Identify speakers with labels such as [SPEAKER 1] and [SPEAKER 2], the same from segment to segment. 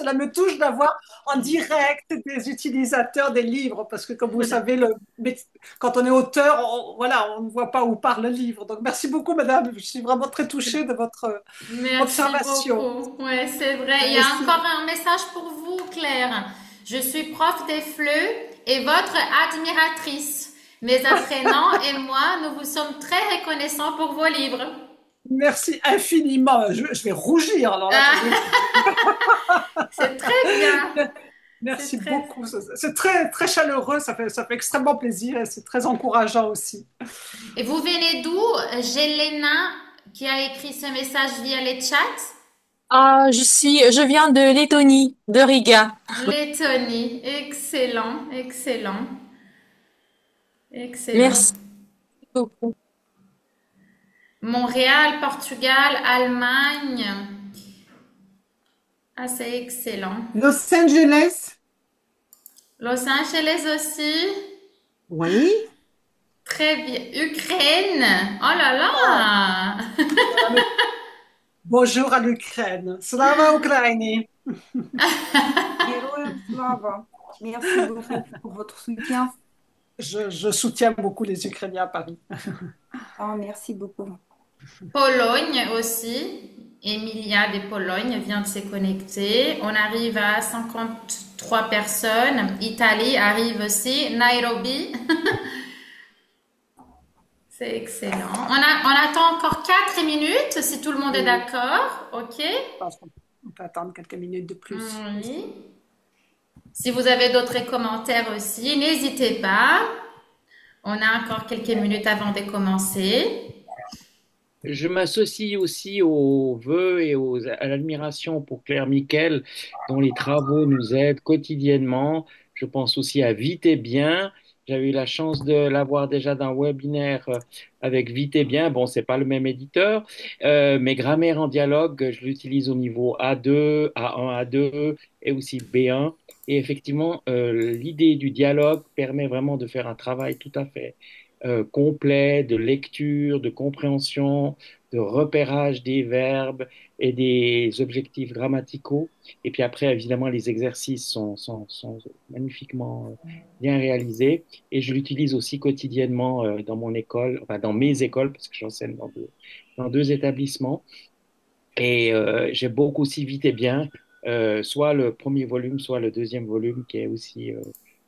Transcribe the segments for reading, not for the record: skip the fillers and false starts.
[SPEAKER 1] cela me touche d'avoir en direct des utilisateurs des livres, parce que comme vous savez, quand on est auteur, voilà, on ne voit pas où part le livre. Donc merci beaucoup, madame. Je suis vraiment très touchée de votre
[SPEAKER 2] Merci
[SPEAKER 1] observation.
[SPEAKER 2] beaucoup. Ouais, c'est vrai. Il y a
[SPEAKER 1] Merci.
[SPEAKER 2] encore un message pour vous, Claire. Je suis prof des FLE et votre admiratrice. Mes apprenants et moi, nous vous sommes très reconnaissants pour vos livres.
[SPEAKER 1] Merci infiniment. Je vais rougir alors là.
[SPEAKER 2] Ah, c'est très bien. C'est
[SPEAKER 1] Merci
[SPEAKER 2] très.
[SPEAKER 1] beaucoup. C'est très, très chaleureux. Ça fait extrêmement plaisir et c'est très encourageant aussi.
[SPEAKER 2] Et vous venez d'où? Jelena qui a écrit ce message via les chats.
[SPEAKER 3] Je viens de Lettonie, de Riga.
[SPEAKER 2] Lettonie. Excellent, excellent, excellent.
[SPEAKER 3] Merci beaucoup.
[SPEAKER 2] Montréal, Portugal, Allemagne. Ah, c'est excellent.
[SPEAKER 4] Los Angeles,
[SPEAKER 2] Los Angeles aussi.
[SPEAKER 4] oui.
[SPEAKER 2] Très bien. Ukraine. Oh là
[SPEAKER 1] Oh,
[SPEAKER 2] là.
[SPEAKER 1] bonjour à l'Ukraine. Slava Ukraini.
[SPEAKER 4] Героям слава. Merci beaucoup pour votre soutien.
[SPEAKER 1] Je soutiens beaucoup les Ukrainiens à Paris.
[SPEAKER 4] Ah, merci beaucoup.
[SPEAKER 2] Pologne aussi. Emilia de Pologne vient de se connecter. On arrive à 53 personnes. Italie arrive aussi. Nairobi. C'est excellent. On attend encore 4 minutes si tout le monde est
[SPEAKER 1] Oui,
[SPEAKER 2] d'accord. OK?
[SPEAKER 1] je pense qu'on peut attendre quelques minutes de plus.
[SPEAKER 2] Oui. Si vous avez d'autres commentaires aussi, n'hésitez pas. On a encore quelques minutes avant de commencer.
[SPEAKER 5] Je m'associe aussi aux vœux et à l'admiration pour Claire Miquel, dont les travaux nous aident quotidiennement. Je pense aussi à Vite et Bien. J'avais eu la chance de l'avoir déjà d'un webinaire avec Vite et Bien. Bon, c'est pas le même éditeur, mais Grammaire en dialogue, je l'utilise au niveau A2, A1, A2 et aussi B1. Et effectivement, l'idée du dialogue permet vraiment de faire un travail tout à fait complet de lecture, de compréhension, de repérage des verbes et des objectifs grammaticaux. Et puis après, évidemment, les exercices sont magnifiquement bien réalisés. Et je l'utilise aussi quotidiennement dans mon école, enfin dans mes écoles, parce que j'enseigne dans deux établissements. Et j'ai beaucoup aussi Vite et Bien, soit le premier volume, soit le deuxième volume, qui est aussi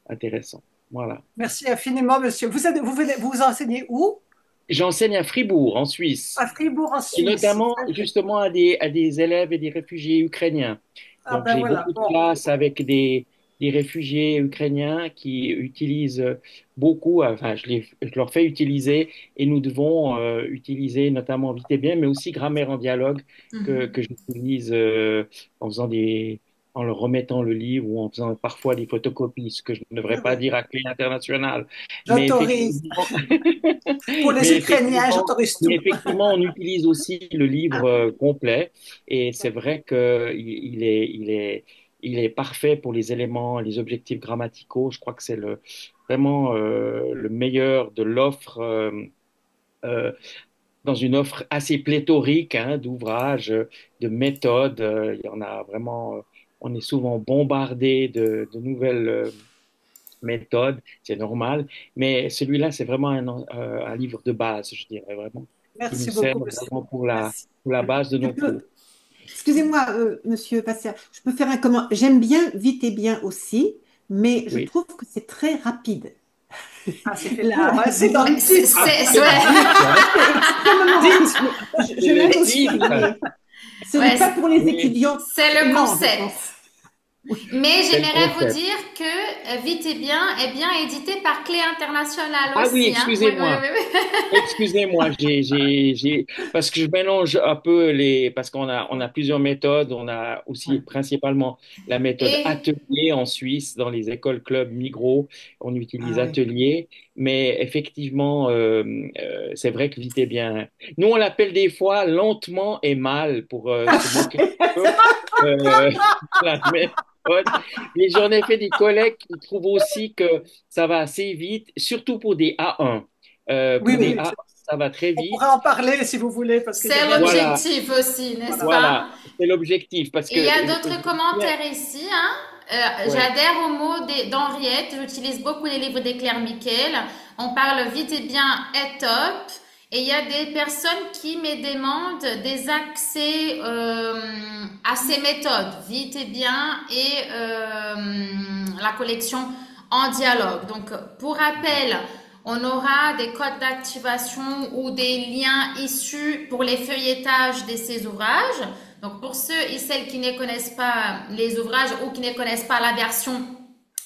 [SPEAKER 5] intéressant. Voilà.
[SPEAKER 1] Merci infiniment, monsieur. Vous enseignez où?
[SPEAKER 5] J'enseigne à Fribourg, en Suisse,
[SPEAKER 1] À Fribourg, en
[SPEAKER 5] et
[SPEAKER 1] Suisse.
[SPEAKER 5] notamment justement à des élèves et des réfugiés ukrainiens.
[SPEAKER 1] Ah
[SPEAKER 5] Donc
[SPEAKER 1] ben
[SPEAKER 5] j'ai
[SPEAKER 1] voilà.
[SPEAKER 5] beaucoup de
[SPEAKER 1] Bon.
[SPEAKER 5] classes avec des réfugiés ukrainiens qui utilisent beaucoup, enfin je leur fais utiliser et nous devons utiliser notamment Vite et Bien, mais aussi Grammaire en dialogue que
[SPEAKER 2] Mhm.
[SPEAKER 5] j'utilise en faisant en leur remettant le livre ou en faisant parfois des photocopies, ce que je ne devrais
[SPEAKER 1] Ah
[SPEAKER 5] pas
[SPEAKER 1] ben,
[SPEAKER 5] dire à Clé internationale. Mais
[SPEAKER 1] j'autorise.
[SPEAKER 5] effectivement,
[SPEAKER 1] Pour les
[SPEAKER 5] mais
[SPEAKER 1] Ukrainiens,
[SPEAKER 5] effectivement,
[SPEAKER 1] j'autorise
[SPEAKER 5] mais
[SPEAKER 1] tout.
[SPEAKER 5] effectivement, on utilise aussi le livre complet et c'est vrai que il est parfait pour les éléments, les objectifs grammaticaux. Je crois que c'est vraiment le meilleur de l'offre euh, dans une offre assez pléthorique hein, d'ouvrages, de méthodes. Il y en a vraiment. On est souvent bombardé de nouvelles méthodes, c'est normal. Mais celui-là, c'est vraiment un livre de base, je dirais vraiment, qui nous
[SPEAKER 1] Merci
[SPEAKER 5] sert
[SPEAKER 1] beaucoup, monsieur.
[SPEAKER 5] vraiment
[SPEAKER 1] Merci.
[SPEAKER 5] pour la base de
[SPEAKER 4] Je
[SPEAKER 5] nos cours.
[SPEAKER 4] peux, excusez-moi, monsieur Passia, je peux faire un comment? J'aime bien Vite et Bien aussi, mais je
[SPEAKER 5] Oui.
[SPEAKER 4] trouve que c'est très rapide.
[SPEAKER 1] Ah, c'est fait
[SPEAKER 4] Là,
[SPEAKER 1] pour, hein, c'est dans
[SPEAKER 2] Mais
[SPEAKER 1] le titre.
[SPEAKER 5] C'est le
[SPEAKER 2] ouais.
[SPEAKER 5] titre, hein.
[SPEAKER 4] c'est extrêmement rapide.
[SPEAKER 1] Dites,
[SPEAKER 4] Mais je
[SPEAKER 5] C'est le
[SPEAKER 4] l'aime aussi,
[SPEAKER 5] titre.
[SPEAKER 4] mais ce n'est
[SPEAKER 2] Ouais,
[SPEAKER 4] pas pour les
[SPEAKER 5] Oui,
[SPEAKER 4] étudiants
[SPEAKER 2] c'est le
[SPEAKER 4] lents, je pense.
[SPEAKER 2] concept.
[SPEAKER 4] Oui.
[SPEAKER 2] Mais
[SPEAKER 5] c'est le
[SPEAKER 2] j'aimerais vous
[SPEAKER 5] concept.
[SPEAKER 2] dire que Vite et Bien est bien édité par Clé Internationale
[SPEAKER 5] Ah oui,
[SPEAKER 2] aussi, hein. Oui, oui,
[SPEAKER 5] excusez-moi.
[SPEAKER 2] oui, oui.
[SPEAKER 5] Excusez-moi, parce que je mélange un peu parce on a plusieurs méthodes. On a aussi principalement la méthode
[SPEAKER 2] Et
[SPEAKER 5] atelier en Suisse, dans les écoles clubs Migros. On utilise
[SPEAKER 4] Ah oui.
[SPEAKER 5] atelier. Mais effectivement, c'est vrai que vite et bien. Nous, on l'appelle des fois lentement et mal pour se moquer un peu. Euh, la méthode. Mais j'en ai fait des collègues qui trouvent aussi que ça va assez vite, surtout pour des A1.
[SPEAKER 1] oui,
[SPEAKER 5] Pour des
[SPEAKER 1] oui,
[SPEAKER 5] A1, ça va très
[SPEAKER 1] On pourrait
[SPEAKER 5] vite.
[SPEAKER 1] en parler si vous voulez, parce qu'il y a
[SPEAKER 2] C'est
[SPEAKER 1] bien des...
[SPEAKER 5] Voilà,
[SPEAKER 2] l'objectif aussi, n'est-ce
[SPEAKER 1] Voilà.
[SPEAKER 2] pas?
[SPEAKER 5] voilà, c'est l'objectif parce
[SPEAKER 2] Et
[SPEAKER 5] que
[SPEAKER 2] il y a d'autres commentaires ici, hein.
[SPEAKER 5] ouais,
[SPEAKER 2] J'adhère au mot d'Henriette. J'utilise beaucoup les livres des Claire Miquel. On parle vite et bien est top. Et il y a des personnes qui me demandent des accès à ces méthodes, vite et bien, et la collection en dialogue. Donc, pour rappel, on aura des codes d'activation ou des liens issus pour les feuilletages de ces ouvrages. Donc, pour ceux et celles qui ne connaissent pas les ouvrages ou qui ne connaissent pas la version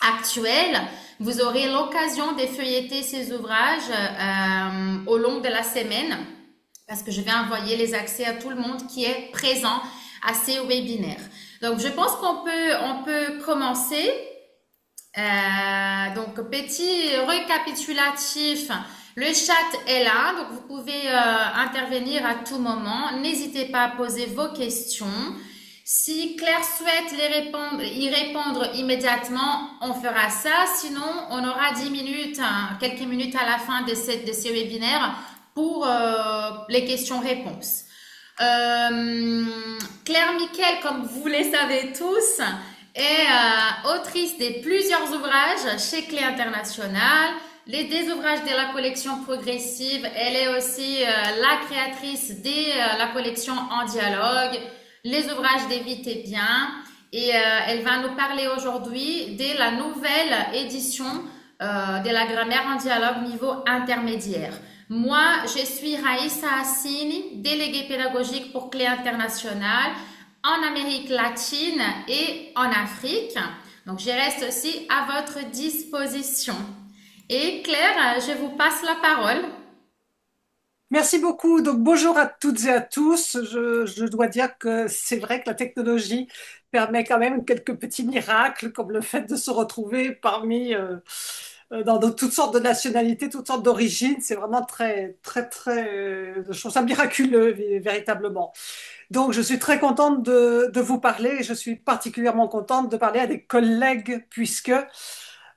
[SPEAKER 2] actuelle, vous aurez l'occasion de feuilleter ces ouvrages au long de la semaine parce que je vais envoyer les accès à tout le monde qui est présent à ces webinaires. Donc, je pense on peut commencer. Donc, petit récapitulatif. Le chat est là, donc vous pouvez intervenir à tout moment. N'hésitez pas à poser vos questions. Si Claire souhaite y répondre immédiatement, on fera ça. Sinon, on aura 10 minutes, quelques minutes à la fin de ces webinaires pour les questions-réponses. Claire Miquel, comme vous les savez tous, est autrice de plusieurs ouvrages chez Clé International, des ouvrages de la collection progressive. Elle est aussi la créatrice de la collection en dialogue, les ouvrages des Vite et Bien. Et elle va nous parler aujourd'hui de la nouvelle édition de la grammaire en dialogue niveau intermédiaire. Moi, je suis Raïssa Assini, déléguée pédagogique pour Clé International en Amérique latine et en Afrique. Donc, je reste aussi à votre disposition. Et Claire, je vous passe la parole.
[SPEAKER 1] Merci beaucoup. Donc, bonjour à toutes et à tous. Je dois dire que c'est vrai que la technologie permet quand même quelques petits miracles, comme le fait de se retrouver parmi, dans toutes sortes de nationalités, toutes sortes d'origines. C'est vraiment très, très, très, je trouve ça miraculeux, véritablement. Donc, je suis très contente de vous parler et je suis particulièrement contente de parler à des collègues puisque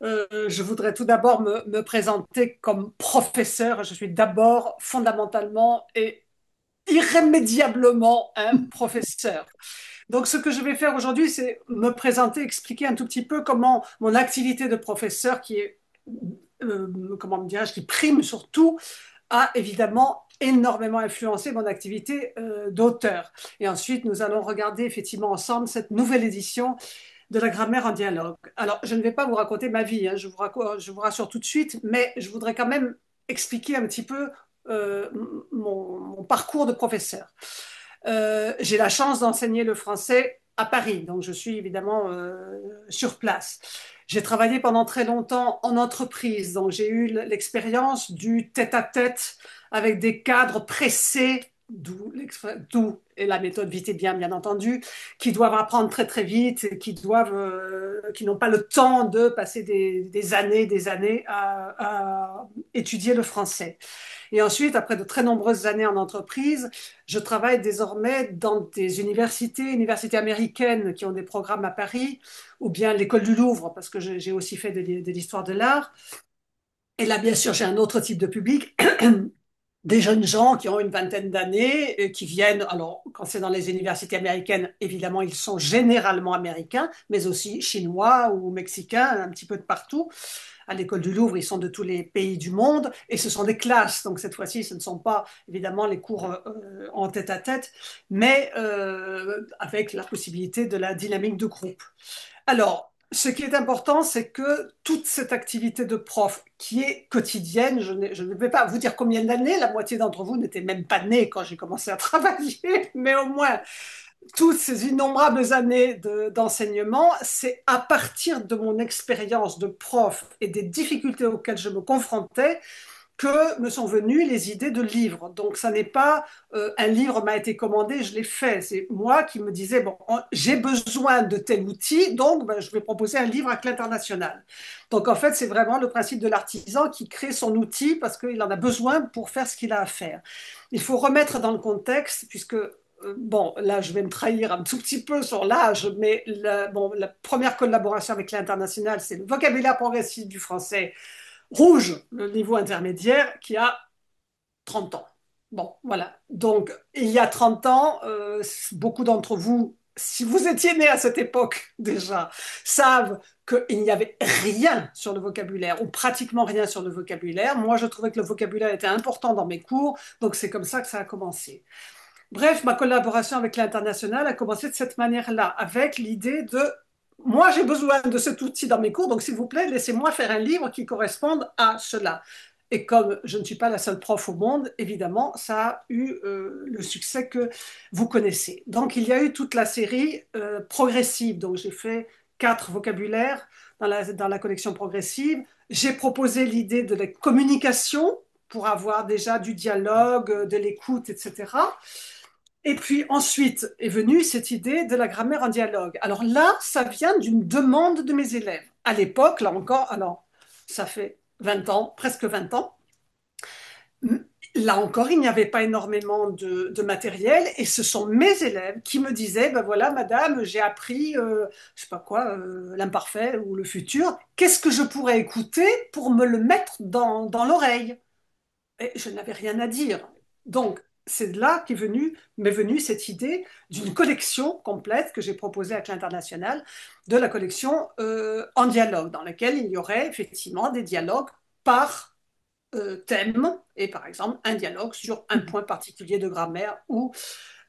[SPEAKER 1] je voudrais tout d'abord me présenter comme professeur. Je suis d'abord fondamentalement et irrémédiablement un professeur. Donc, ce que je vais faire aujourd'hui, c'est me présenter, expliquer un tout petit peu comment mon activité de professeur, qui est, comment me dirais-je, qui prime surtout, a évidemment énormément influencé mon activité d'auteur. Et ensuite, nous allons regarder effectivement ensemble cette nouvelle édition de la grammaire en dialogue. Alors, je ne vais pas vous raconter ma vie, hein, je vous rassure tout de suite, mais je voudrais quand même expliquer un petit peu mon parcours de professeur. J'ai la chance d'enseigner le français à Paris, donc je suis évidemment sur place. J'ai travaillé pendant très longtemps en entreprise, donc j'ai eu l'expérience du tête-à-tête avec des cadres pressés, d'où et la méthode Vite et Bien, bien entendu, qui doivent apprendre très très vite, qui n'ont pas le temps de passer des années à étudier le français. Et ensuite, après de très nombreuses années en entreprise, je travaille désormais dans des universités américaines qui ont des programmes à Paris, ou bien l'école du Louvre, parce que j'ai aussi fait de l'histoire de l'art. Et là, bien sûr, j'ai un autre type de public, des jeunes gens qui ont une vingtaine d'années, qui viennent, alors quand c'est dans les universités américaines, évidemment, ils sont généralement américains, mais aussi chinois ou mexicains, un petit peu de partout. À l'école du Louvre, ils sont de tous les pays du monde et ce sont des classes. Donc cette fois-ci, ce ne sont pas évidemment les cours en tête-à-tête, mais avec la possibilité de la dynamique de groupe. Alors, ce qui est important, c'est que toute cette activité de prof qui est quotidienne, je ne vais pas vous dire combien d'années, la moitié d'entre vous n'étaient même pas nés quand j'ai commencé à travailler, mais au moins toutes ces innombrables années d'enseignement, c'est à partir de mon expérience de prof et des difficultés auxquelles je me confrontais que me sont venues les idées de livres. Donc, ça n'est pas un livre m'a été commandé, je l'ai fait. C'est moi qui me disais, bon, j'ai besoin de tel outil, donc ben, je vais proposer un livre à l'international. Donc, en fait, c'est vraiment le principe de l'artisan qui crée son outil parce qu'il en a besoin pour faire ce qu'il a à faire. Il faut remettre dans le contexte, puisque bon, là, je vais me trahir un tout petit peu sur l'âge, mais la première collaboration avec l'international, c'est le vocabulaire progressif du français rouge, le niveau intermédiaire, qui a 30 ans. Bon, voilà. Donc, il y a 30 ans, beaucoup d'entre vous, si vous étiez nés à cette époque déjà, savent qu'il n'y avait rien sur le vocabulaire, ou pratiquement rien sur le vocabulaire. Moi, je trouvais que le vocabulaire était important dans mes cours, donc c'est comme ça que ça a commencé. Bref, ma collaboration avec l'international a commencé de cette manière-là, avec l'idée de moi, j'ai besoin de cet outil dans mes cours, donc s'il vous plaît, laissez-moi faire un livre qui corresponde à cela. Et comme je ne suis pas la seule prof au monde, évidemment, ça a eu le succès que vous connaissez. Donc, il y a eu toute la série progressive. Donc, j'ai fait 4 vocabulaires dans la collection progressive. J'ai proposé l'idée de la communication pour avoir déjà du dialogue, de l'écoute, etc. Et puis ensuite est venue cette idée de la grammaire en dialogue. Alors là, ça vient d'une demande de mes élèves. À l'époque, là encore, alors ça fait 20 ans, presque 20 ans, là encore, il n'y avait pas énormément de matériel et ce sont mes élèves qui me disaient, ben voilà, madame, j'ai appris, je sais pas quoi, l'imparfait ou le futur, qu'est-ce que je pourrais écouter pour me le mettre dans l'oreille? Et je n'avais rien à dire. Donc, c'est de là m'est venue cette idée d'une collection complète que j'ai proposée avec l'International, de la collection en dialogue, dans laquelle il y aurait effectivement des dialogues par thème, et par exemple un dialogue sur un point particulier de grammaire ou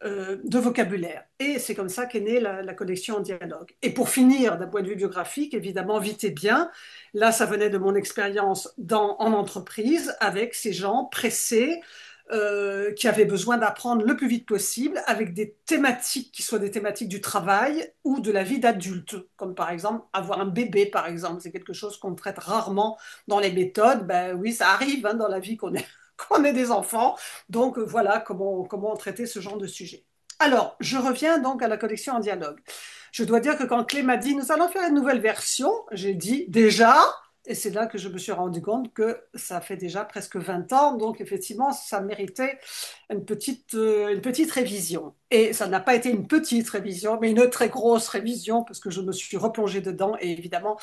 [SPEAKER 1] de vocabulaire. Et c'est comme ça qu'est née la collection en dialogue. Et pour finir, d'un point de vue biographique, évidemment, Vite et Bien, là, ça venait de mon expérience en entreprise, avec ces gens pressés, qui avaient besoin d'apprendre le plus vite possible, avec des thématiques qui soient des thématiques du travail ou de la vie d'adulte, comme par exemple avoir un bébé, par exemple. C'est quelque chose qu'on traite rarement dans les méthodes. Ben oui, ça arrive dans la vie qu'on est qu'on ait des enfants. Donc voilà comment traiter ce genre de sujet. Alors, je reviens donc à la collection en dialogue. Je dois dire que quand Clé m'a dit, nous allons faire une nouvelle version, j'ai dit déjà, et c'est là que je me suis rendu compte que ça fait déjà presque 20 ans, donc effectivement, ça méritait une petite révision. Et ça n'a pas été une petite révision, mais une très grosse révision, parce que je me suis replongée dedans, et évidemment,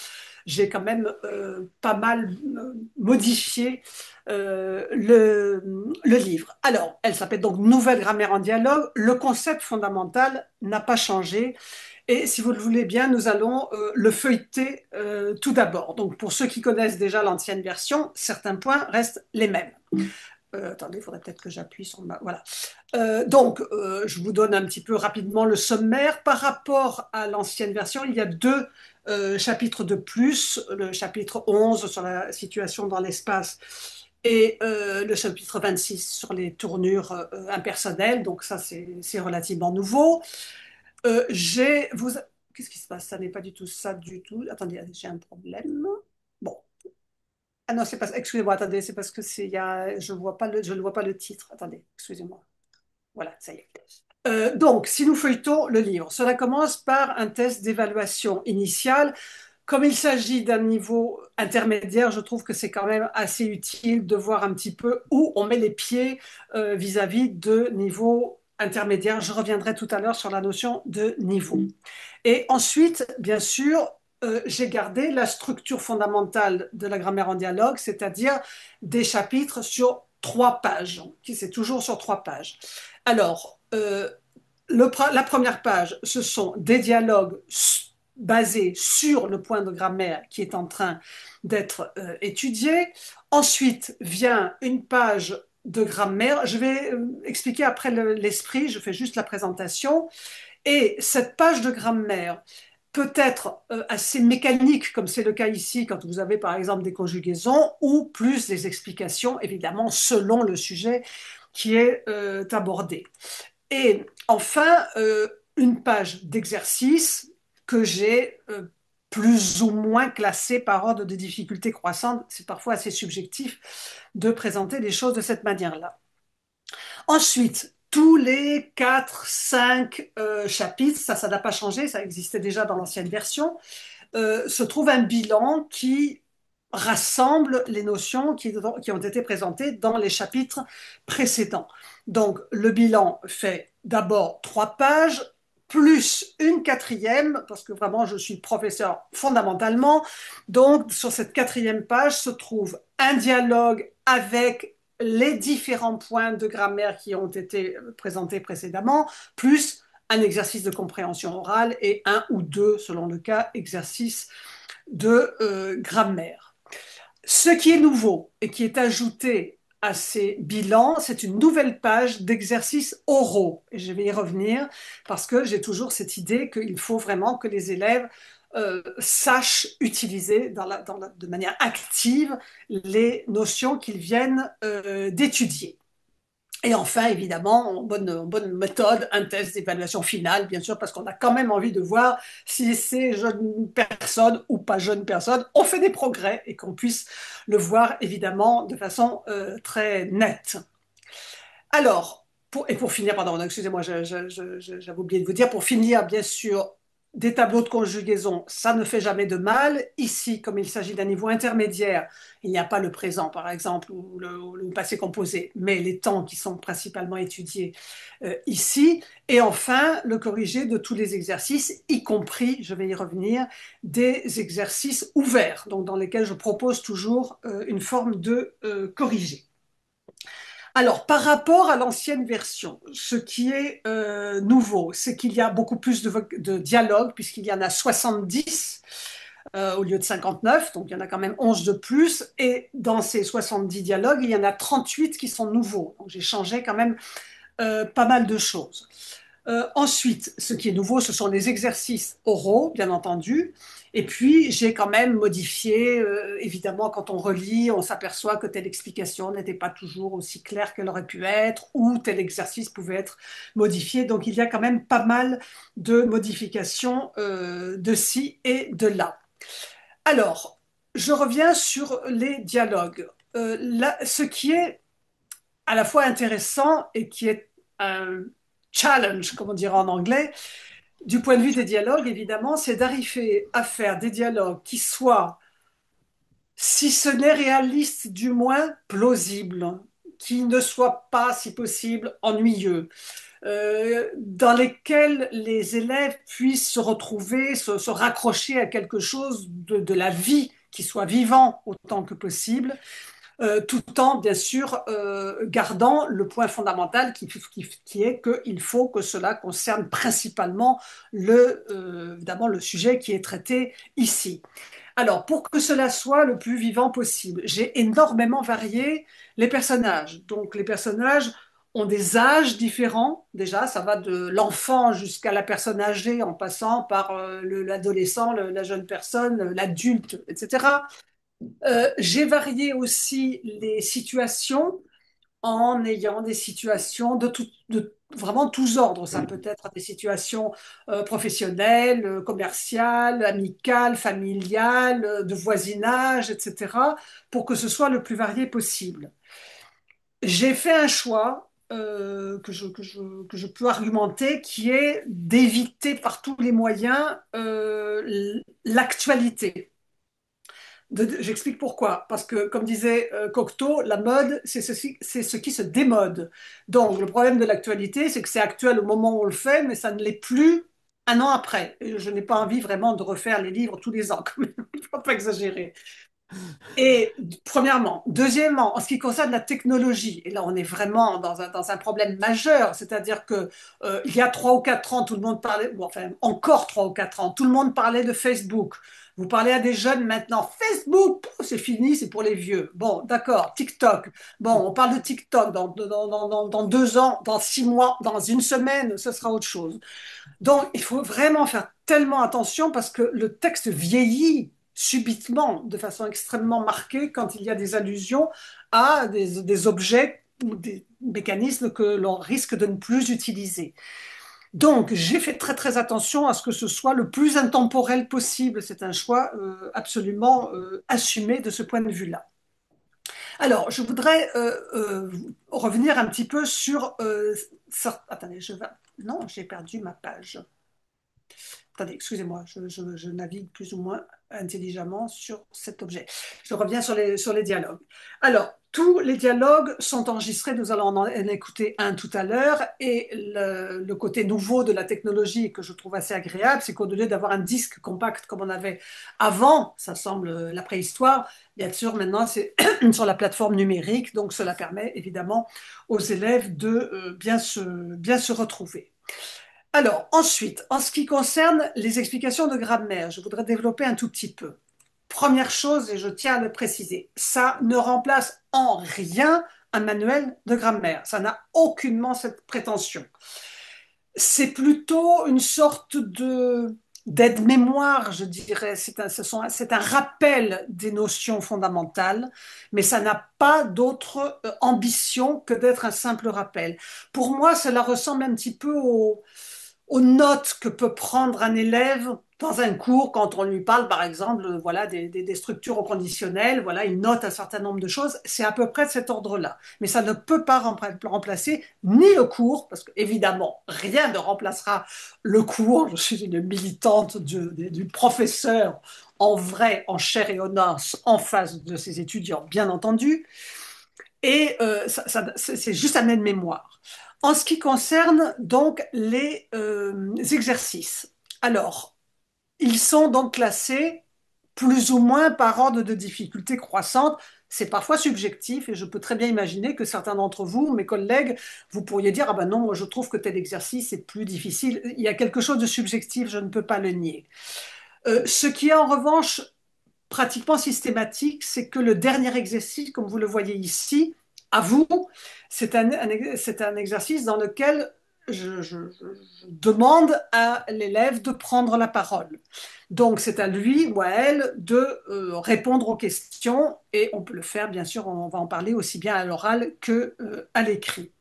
[SPEAKER 1] j'ai quand même pas mal modifié le livre. Alors, elle s'appelle donc Nouvelle grammaire en dialogue. Le concept fondamental n'a pas changé. Et si vous le voulez bien, nous allons le feuilleter tout d'abord. Donc, pour ceux qui connaissent déjà l'ancienne version, certains points restent les mêmes. Attendez, il faudrait peut-être que j'appuie sur ma... Voilà. Je vous donne un petit peu rapidement le sommaire. Par rapport à l'ancienne version, il y a 2 chapitres de plus. Le chapitre 11 sur la situation dans l'espace et le chapitre 26 sur les tournures impersonnelles. Donc ça, c'est relativement nouveau. Qu'est-ce qui se passe? Ça n'est pas du tout ça du tout. Attendez, j'ai un problème. Bon. Ah non, c'est pas. Excusez-moi, attendez, c'est parce que je ne vois pas le titre. Attendez, excusez-moi. Voilà, ça y est. Donc, si nous feuilletons le livre, cela commence par un test d'évaluation initiale. Comme il s'agit d'un niveau intermédiaire, je trouve que c'est quand même assez utile de voir un petit peu où on met les pieds vis-à-vis de niveau intermédiaire. Je reviendrai tout à l'heure sur la notion de niveau. Et ensuite, bien sûr, j'ai gardé la structure fondamentale de la grammaire en dialogue, c'est-à-dire des chapitres sur 3 pages, qui c'est toujours sur 3 pages. Alors, la première page, ce sont des dialogues basés sur le point de grammaire qui est en train d'être étudié. Ensuite vient une page de grammaire. Je vais expliquer après l'esprit, je fais juste la présentation. Et cette page de grammaire peut être assez mécanique, comme c'est le cas ici, quand vous avez par exemple des conjugaisons, ou plus des explications, évidemment, selon le sujet qui est abordé. Et enfin, une page d'exercice que j'ai plus ou moins classée par ordre de difficulté croissante. C'est parfois assez subjectif de présenter les choses de cette manière-là. Ensuite, tous les 4-5 chapitres, ça n'a pas changé, ça existait déjà dans l'ancienne version, se trouve un bilan qui rassemble les notions qui ont été présentées dans les chapitres précédents. Donc, le bilan fait d'abord 3 pages, plus une 4e, parce que vraiment, je suis professeur fondamentalement. Donc, sur cette 4e page se trouve un dialogue avec les différents points de grammaire qui ont été présentés précédemment, plus un exercice de compréhension orale et un ou deux, selon le cas, exercices de grammaire. Ce qui est nouveau et qui est ajouté à ces bilans, c'est une nouvelle page d'exercices oraux. Et je vais y revenir parce que j'ai toujours cette idée qu'il faut vraiment que les élèves sachent utiliser de manière active les notions qu'ils viennent d'étudier. Et enfin, évidemment, en bonne méthode, un test d'évaluation finale, bien sûr, parce qu'on a quand même envie de voir si ces jeunes personnes ou pas jeunes personnes ont fait des progrès et qu'on puisse le voir, évidemment, de façon très nette. Alors, pour finir, pardon, excusez-moi, j'avais oublié de vous dire, pour finir, bien sûr, des tableaux de conjugaison, ça ne fait jamais de mal. Ici, comme il s'agit d'un niveau intermédiaire, il n'y a pas le présent, par exemple, ou le passé composé, mais les temps qui sont principalement étudiés ici. Et enfin, le corrigé de tous les exercices, y compris, je vais y revenir, des exercices ouverts, donc dans lesquels je propose toujours une forme de corrigé. Alors, par rapport à l'ancienne version, ce qui est nouveau, c'est qu'il y a beaucoup plus de dialogues, puisqu'il y en a 70 au lieu de 59, donc il y en a quand même 11 de plus, et dans ces 70 dialogues, il y en a 38 qui sont nouveaux. Donc j'ai changé quand même pas mal de choses. Ensuite, ce qui est nouveau, ce sont les exercices oraux, bien entendu. Et puis, j'ai quand même modifié, évidemment, quand on relit, on s'aperçoit que telle explication n'était pas toujours aussi claire qu'elle aurait pu être, ou tel exercice pouvait être modifié. Donc, il y a quand même pas mal de modifications de ci et de là. Alors, je reviens sur les dialogues. Là, ce qui est à la fois intéressant et qui est un challenge, comme on dirait en anglais, du point de vue des dialogues, évidemment, c'est d'arriver à faire des dialogues qui soient, si ce n'est réaliste, du moins plausibles, qui ne soient pas, si possible, ennuyeux, dans lesquels les élèves puissent se retrouver, se raccrocher à quelque chose de la vie, qui soit vivant autant que possible, tout en, bien sûr, gardant le point fondamental qui est qu'il faut que cela concerne principalement évidemment, le sujet qui est traité ici. Alors, pour que cela soit le plus vivant possible, j'ai énormément varié les personnages. Donc, les personnages ont des âges différents. Déjà, ça va de l'enfant jusqu'à la personne âgée, en passant par l'adolescent, la jeune personne, l'adulte, etc. J'ai varié aussi les situations en ayant des situations de vraiment tous ordres. Ça peut être des situations professionnelles, commerciales, amicales, familiales, de voisinage, etc., pour que ce soit le plus varié possible. J'ai fait un choix que je peux argumenter qui est d'éviter par tous les moyens l'actualité. J'explique pourquoi. Parce que, comme disait Cocteau, la mode, c'est ce qui se démode. Donc, le problème de l'actualité, c'est que c'est actuel au moment où on le fait, mais ça ne l'est plus un an après. Et je n'ai pas envie vraiment de refaire les livres tous les ans, quand même. Il ne faut pas exagérer. Et premièrement. Deuxièmement, en ce qui concerne la technologie, et là on est vraiment dans un problème majeur, c'est-à-dire que il y a 3 ou 4 ans, tout le monde parlait, bon, enfin encore 3 ou 4 ans, tout le monde parlait de Facebook. Vous parlez à des jeunes maintenant, Facebook, c'est fini, c'est pour les vieux. Bon, d'accord, TikTok. Bon, on parle de TikTok dans 2 ans, dans 6 mois, dans une semaine, ce sera autre chose. Donc, il faut vraiment faire tellement attention parce que le texte vieillit subitement, de façon extrêmement marquée, quand il y a des allusions à des objets ou des mécanismes que l'on risque de ne plus utiliser. Donc, j'ai fait très très attention à ce que ce soit le plus intemporel possible. C'est un choix absolument assumé de ce point de vue-là. Alors, je voudrais revenir un petit peu sur... attendez, non, j'ai perdu ma page. Attendez, excusez-moi, je navigue plus ou moins. intelligemment sur cet objet. Je reviens sur les dialogues. Alors, tous les dialogues sont enregistrés, nous allons en écouter un tout à l'heure, et le côté nouveau de la technologie que je trouve assez agréable, c'est qu'au lieu d'avoir un disque compact comme on avait avant, ça semble la préhistoire, bien sûr maintenant c'est sur la plateforme numérique, donc cela permet évidemment aux élèves de bien se retrouver. Alors, ensuite, en ce qui concerne les explications de grammaire, je voudrais développer un tout petit peu. Première chose, et je tiens à le préciser, ça ne remplace en rien un manuel de grammaire. Ça n'a aucunement cette prétention. C'est plutôt une sorte de d'aide-mémoire, je dirais. C'est un rappel des notions fondamentales, mais ça n'a pas d'autre ambition que d'être un simple rappel. Pour moi, cela ressemble un petit peu aux notes que peut prendre un élève dans un cours quand on lui parle, par exemple, voilà, des structures au conditionnel, voilà, il note un certain nombre de choses. C'est à peu près de cet ordre-là. Mais ça ne peut pas remplacer ni le cours, parce qu'évidemment, rien ne remplacera le cours. Je suis une militante du professeur en vrai, en chair et en os, en face de ses étudiants, bien entendu. Et c'est juste un aide-mémoire. En ce qui concerne donc les exercices, alors, ils sont donc classés plus ou moins par ordre de difficulté croissante. C'est parfois subjectif et je peux très bien imaginer que certains d'entre vous, mes collègues, vous pourriez dire, ah ben non, moi je trouve que tel exercice est plus difficile. Il y a quelque chose de subjectif, je ne peux pas le nier. Ce qui est en revanche pratiquement systématique, c'est que le dernier exercice, comme vous le voyez ici, à vous, c'est un exercice dans lequel je demande à l'élève de prendre la parole. Donc c'est à lui ou à elle de répondre aux questions et on peut le faire, bien sûr, on va en parler aussi bien à l'oral qu'à l'écrit.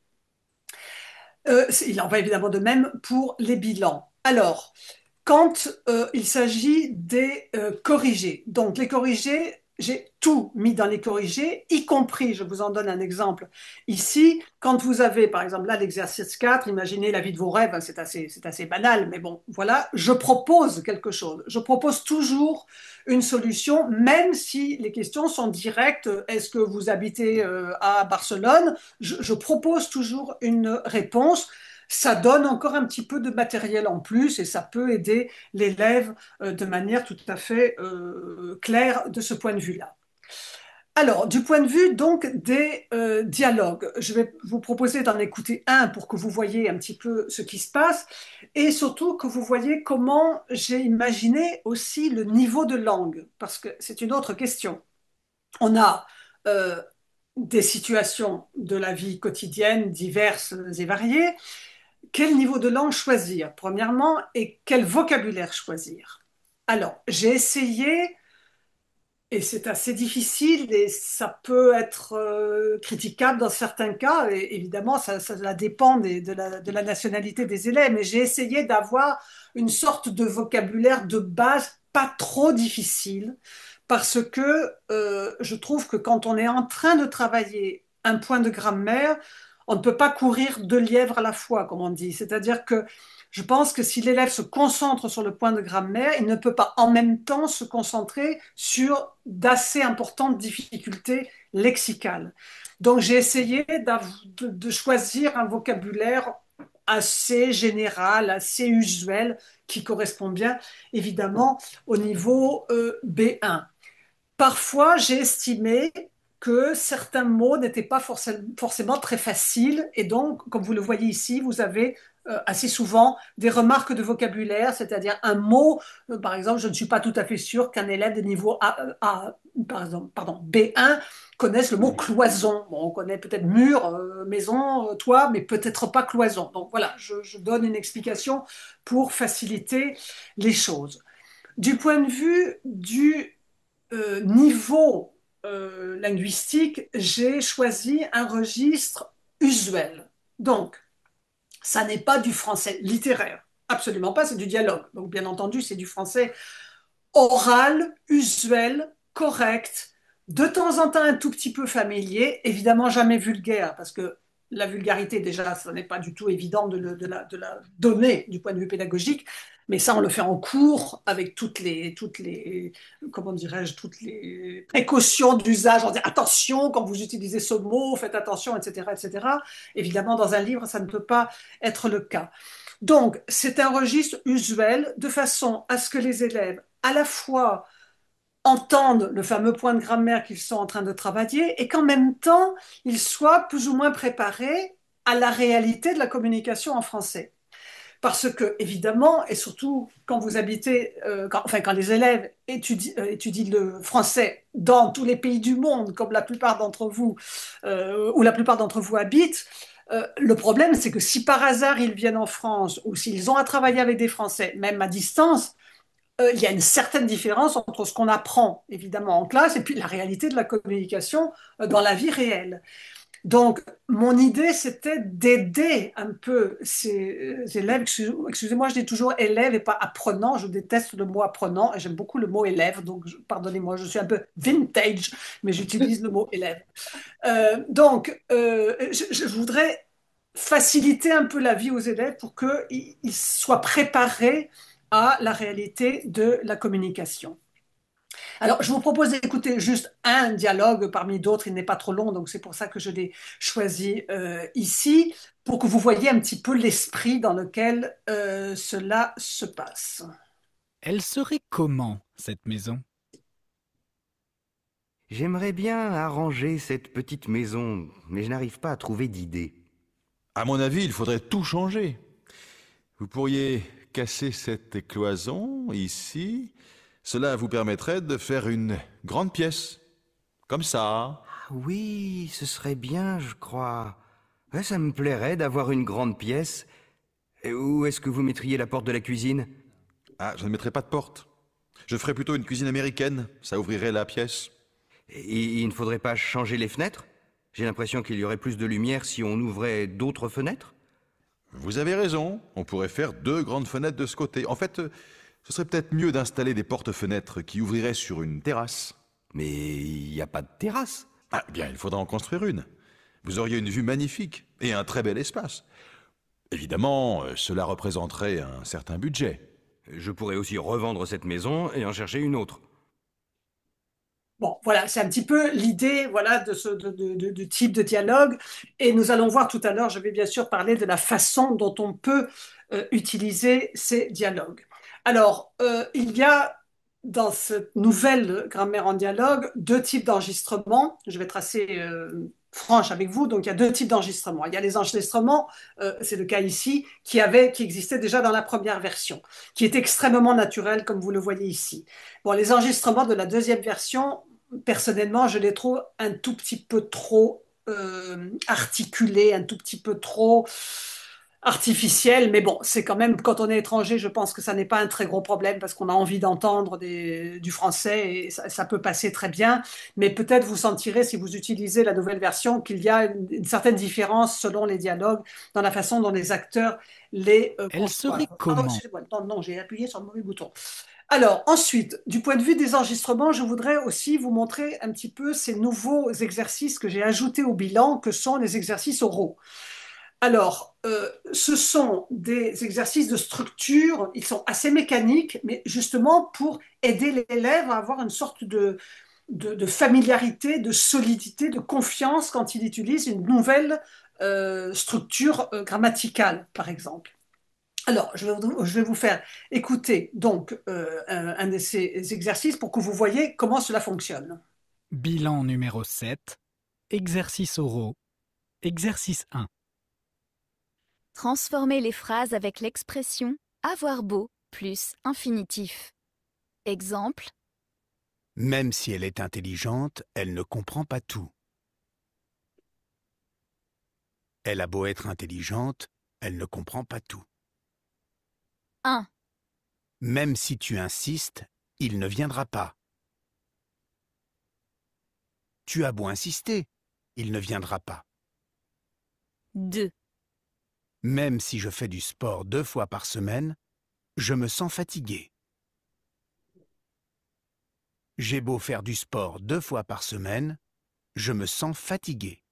[SPEAKER 1] Il en va évidemment de même pour les bilans. Alors, quand il s'agit des corrigés. Donc les corrigés, j'ai tout mis dans les corrigés, y compris, je vous en donne un exemple ici, quand vous avez par exemple là l'exercice 4, imaginez la vie de vos rêves, hein, c'est assez banal, mais bon, voilà, je propose quelque chose. Je propose toujours une solution, même si les questions sont directes. Est-ce que vous habitez à Barcelone? Je propose toujours une réponse. Ça donne encore un petit peu de matériel en plus et ça peut aider l'élève de manière tout à fait claire de ce point de vue-là. Alors, du point de vue donc des dialogues, je vais vous proposer d'en écouter un pour que vous voyez un petit peu ce qui se passe et surtout que vous voyez comment j'ai imaginé aussi le niveau de langue, parce que c'est une autre question. On a des situations de la vie quotidienne diverses et variées. Quel niveau de langue choisir, premièrement, et quel vocabulaire choisir? Alors, j'ai essayé, et c'est assez difficile, et ça peut être critiquable dans certains cas, et évidemment, ça dépend de la nationalité des élèves, mais j'ai essayé d'avoir une sorte de vocabulaire de base pas trop difficile, parce que je trouve que quand on est en train de travailler un point de grammaire, on ne peut pas courir deux lièvres à la fois, comme on dit. C'est-à-dire que je pense que si l'élève se concentre sur le point de grammaire, il ne peut pas en même temps se concentrer sur d'assez importantes difficultés lexicales. Donc j'ai essayé de choisir un vocabulaire assez général, assez usuel, qui correspond bien évidemment au niveau B1. Parfois, j'ai estimé que certains mots n'étaient pas forcément très faciles et donc, comme vous le voyez ici, vous avez assez souvent des remarques de vocabulaire, c'est-à-dire un mot, par exemple, je ne suis pas tout à fait sûr qu'un élève de niveau par exemple, pardon, B1 connaisse le mot cloison. Bon, on connaît peut-être mur, maison, toit, mais peut-être pas cloison. Donc voilà, je donne une explication pour faciliter les choses. Du point de vue du niveau linguistique, j'ai choisi un registre usuel. Donc, ça n'est pas du français littéraire, absolument pas, c'est du dialogue. Donc, bien entendu, c'est du français oral, usuel, correct, de temps en temps un tout petit peu familier, évidemment jamais vulgaire, parce que la vulgarité, déjà, ce n'est pas du tout évident de la donner du point de vue pédagogique, Mais ça, on le fait en cours avec comment dirais-je, toutes les précautions d'usage. On dit attention quand vous utilisez ce mot, faites attention, etc., etc. Évidemment, dans un livre, ça ne peut pas être le cas. Donc, c'est un registre usuel de façon à ce que les élèves, à la fois, entendent le fameux point de grammaire qu'ils sont en train de travailler et qu'en même temps, ils soient plus ou moins préparés à la réalité de la communication en français. Parce que, évidemment, et surtout quand vous habitez, quand les élèves étudient le français dans tous les pays du monde, comme la plupart d'entre vous, ou la plupart d'entre vous habitent, le problème, c'est que si par hasard ils viennent en France, ou s'ils ont à travailler avec des Français, même à distance, il y a une certaine différence entre ce qu'on apprend, évidemment, en classe, et puis la réalité de la communication dans la vie réelle. Donc, mon idée, c'était d'aider un peu ces élèves. Excusez-moi, je dis toujours élèves et pas apprenants. Je déteste le mot apprenant et j'aime beaucoup le mot élève. Donc, pardonnez-moi, je suis un peu vintage, mais j'utilise le mot élève. Je voudrais faciliter un peu la vie aux élèves pour qu'ils soient préparés à la réalité de la communication. Alors, je vous propose d'écouter juste un dialogue parmi d'autres. Il n'est pas trop long, donc c'est pour ça que je l'ai choisi ici, pour que vous voyez un petit peu l'esprit dans lequel cela se passe.
[SPEAKER 6] Elle serait comment, cette maison?
[SPEAKER 7] J'aimerais bien arranger cette petite maison, mais je n'arrive pas à trouver d'idée.
[SPEAKER 8] À mon avis, il faudrait tout changer. Vous pourriez casser cette cloison ici. Cela vous permettrait de faire une grande pièce. Comme ça.
[SPEAKER 7] Ah oui, ce serait bien, je crois. Ouais, ça me plairait d'avoir une grande pièce. Et où est-ce que vous mettriez la porte de la cuisine?
[SPEAKER 8] Ah, je ne mettrai pas de porte. Je ferai plutôt une cuisine américaine. Ça ouvrirait la pièce.
[SPEAKER 7] Et il ne faudrait pas changer les fenêtres? J'ai l'impression qu'il y aurait plus de lumière si on ouvrait d'autres fenêtres.
[SPEAKER 8] Vous avez raison. On pourrait faire 2 grandes fenêtres de ce côté. En fait, ce serait peut-être mieux d'installer des porte-fenêtres qui ouvriraient sur une terrasse.
[SPEAKER 7] Mais il n'y a pas de terrasse.
[SPEAKER 8] Ah, bien, il faudra en construire une. Vous auriez une vue magnifique et un très bel espace. Évidemment, cela représenterait un certain budget.
[SPEAKER 7] Je pourrais aussi revendre cette maison et en chercher une autre.
[SPEAKER 1] Bon, voilà, c'est un petit peu l'idée, voilà, de type de dialogue. Et nous allons voir tout à l'heure, je vais bien sûr parler de la façon dont on peut utiliser ces dialogues. Alors, il y a dans cette nouvelle grammaire en dialogue 2 types d'enregistrements. Je vais être assez franche avec vous. Donc, il y a 2 types d'enregistrements. Il y a les enregistrements, c'est le cas ici, qui existaient déjà dans la première version, qui est extrêmement naturel, comme vous le voyez ici. Bon, les enregistrements de la deuxième version, personnellement, je les trouve un tout petit peu trop articulés, un tout petit peu trop artificiels. Mais bon, c'est quand même, quand on est étranger, je pense que ça n'est pas un très gros problème parce qu'on a envie d'entendre du français et ça peut passer très bien. Mais peut-être vous sentirez, si vous utilisez la nouvelle version, qu'il y a une certaine différence selon les dialogues dans la façon dont les acteurs les
[SPEAKER 6] Elle serait
[SPEAKER 1] conçoivent.
[SPEAKER 6] comment?
[SPEAKER 1] Non, j'ai appuyé sur le mauvais bouton. Alors, ensuite, du point de vue des enregistrements, je voudrais aussi vous montrer un petit peu ces nouveaux exercices que j'ai ajoutés au bilan, que sont les exercices oraux. Alors, ce sont des exercices de structure, ils sont assez mécaniques, mais justement pour aider l'élève à avoir une sorte de familiarité, de solidité, de confiance quand il utilise une nouvelle structure grammaticale, par exemple. Alors, je vais vous faire écouter donc un de ces exercices pour que vous voyez comment cela fonctionne.
[SPEAKER 6] Bilan numéro 7. Exercice oraux. Exercice 1.
[SPEAKER 9] Transformez les phrases avec l'expression avoir beau plus infinitif. Exemple.
[SPEAKER 6] Même si elle est intelligente, elle ne comprend pas tout. Elle a beau être intelligente, elle ne comprend pas tout.
[SPEAKER 9] 1,
[SPEAKER 6] Même si tu insistes, il ne viendra pas. Tu as beau insister, il ne viendra pas.
[SPEAKER 9] 2,
[SPEAKER 6] Même si je fais du sport 2 fois par semaine, je me sens fatigué. J'ai beau faire du sport 2 fois par semaine, je me sens fatigué.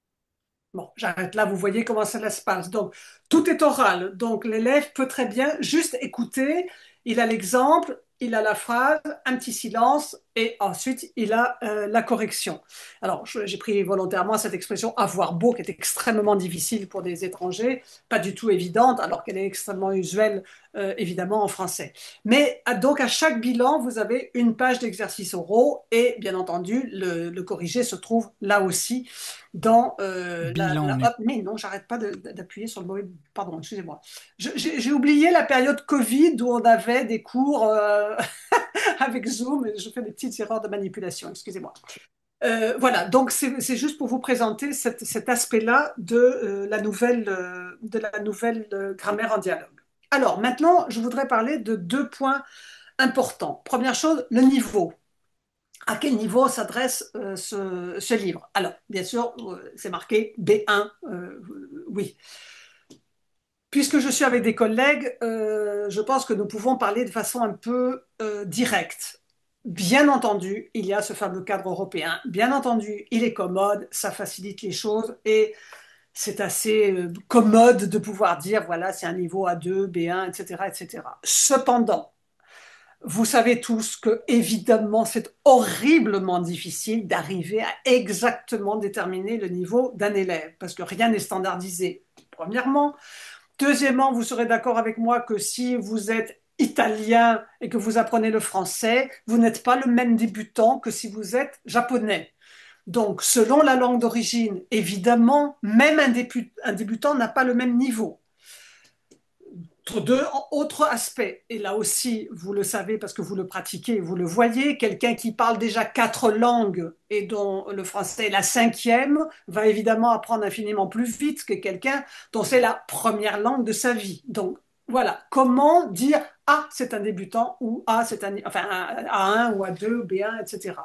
[SPEAKER 1] Bon, j'arrête là, vous voyez comment ça se passe. Donc, tout est oral. Donc, l'élève peut très bien juste écouter Il a l'exemple, il a la phrase, un petit silence et ensuite il a la correction. Alors j'ai pris volontairement cette expression avoir beau qui est extrêmement difficile pour des étrangers, pas du tout évidente alors qu'elle est extrêmement usuelle évidemment en français. Mais donc à chaque bilan vous avez une page d'exercices oraux et bien entendu le corrigé se trouve là aussi dans
[SPEAKER 10] Bilan
[SPEAKER 1] mais non, j'arrête pas d'appuyer sur le mauvais. Pardon, excusez-moi. J'ai oublié la période Covid où on avait des cours avec Zoom et je fais des petites erreurs de manipulation, excusez-moi. Voilà, donc c'est juste pour vous présenter cet aspect-là de la nouvelle grammaire en dialogue. Alors maintenant, je voudrais parler de deux points importants. Première chose, le niveau. À quel niveau s'adresse ce livre? Alors, bien sûr, c'est marqué B1, oui. Puisque je suis avec des collègues, je pense que nous pouvons parler de façon un peu directe. Bien entendu, il y a ce fameux cadre européen. Bien entendu, il est commode, ça facilite les choses et c'est assez commode de pouvoir dire, voilà, c'est un niveau A2, B1, etc., etc. Cependant, vous savez tous que, évidemment, c'est horriblement difficile d'arriver à exactement déterminer le niveau d'un élève, parce que rien n'est standardisé, premièrement. Deuxièmement, vous serez d'accord avec moi que si vous êtes italien et que vous apprenez le français, vous n'êtes pas le même débutant que si vous êtes japonais. Donc, selon la langue d'origine, évidemment, même un débutant n'a pas le même niveau. Deux autres aspects, et là aussi, vous le savez parce que vous le pratiquez, vous le voyez, quelqu'un qui parle déjà 4 langues et dont le français est la 5e va évidemment apprendre infiniment plus vite que quelqu'un dont c'est la première langue de sa vie. Donc, voilà, comment dire ah, c'est un débutant ou ah, c'est enfin, A1 ou A2, B1, etc.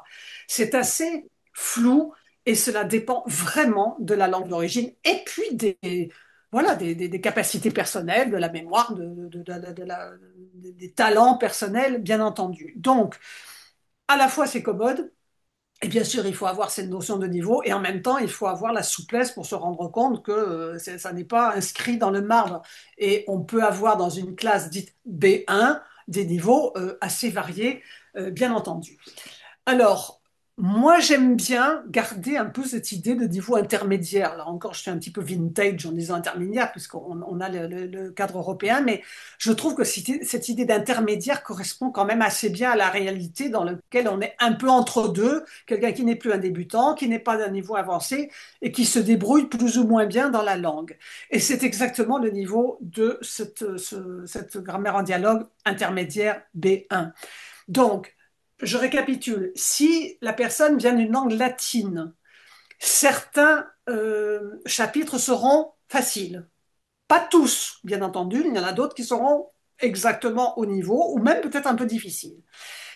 [SPEAKER 1] C'est assez flou et cela dépend vraiment de la langue d'origine et puis voilà, des capacités personnelles, de la mémoire, des talents personnels, bien entendu. Donc, à la fois, c'est commode, et bien sûr, il faut avoir cette notion de niveau, et en même temps, il faut avoir la souplesse pour se rendre compte que ça n'est pas inscrit dans le marbre. Et on peut avoir dans une classe dite B1 des niveaux assez variés, bien entendu. Alors, moi, j'aime bien garder un peu cette idée de niveau intermédiaire. Là encore, je suis un petit peu vintage en disant intermédiaire, puisqu'on a le cadre européen, mais je trouve que cette idée d'intermédiaire correspond quand même assez bien à la réalité dans laquelle on est un peu entre deux, quelqu'un qui n'est plus un débutant, qui n'est pas d'un niveau avancé et qui se débrouille plus ou moins bien dans la langue. Et c'est exactement le niveau de cette grammaire en dialogue intermédiaire B1. Donc, je récapitule. Si la personne vient d'une langue latine, certains chapitres seront faciles. Pas tous, bien entendu. Il y en a d'autres qui seront exactement au niveau ou même peut-être un peu difficiles.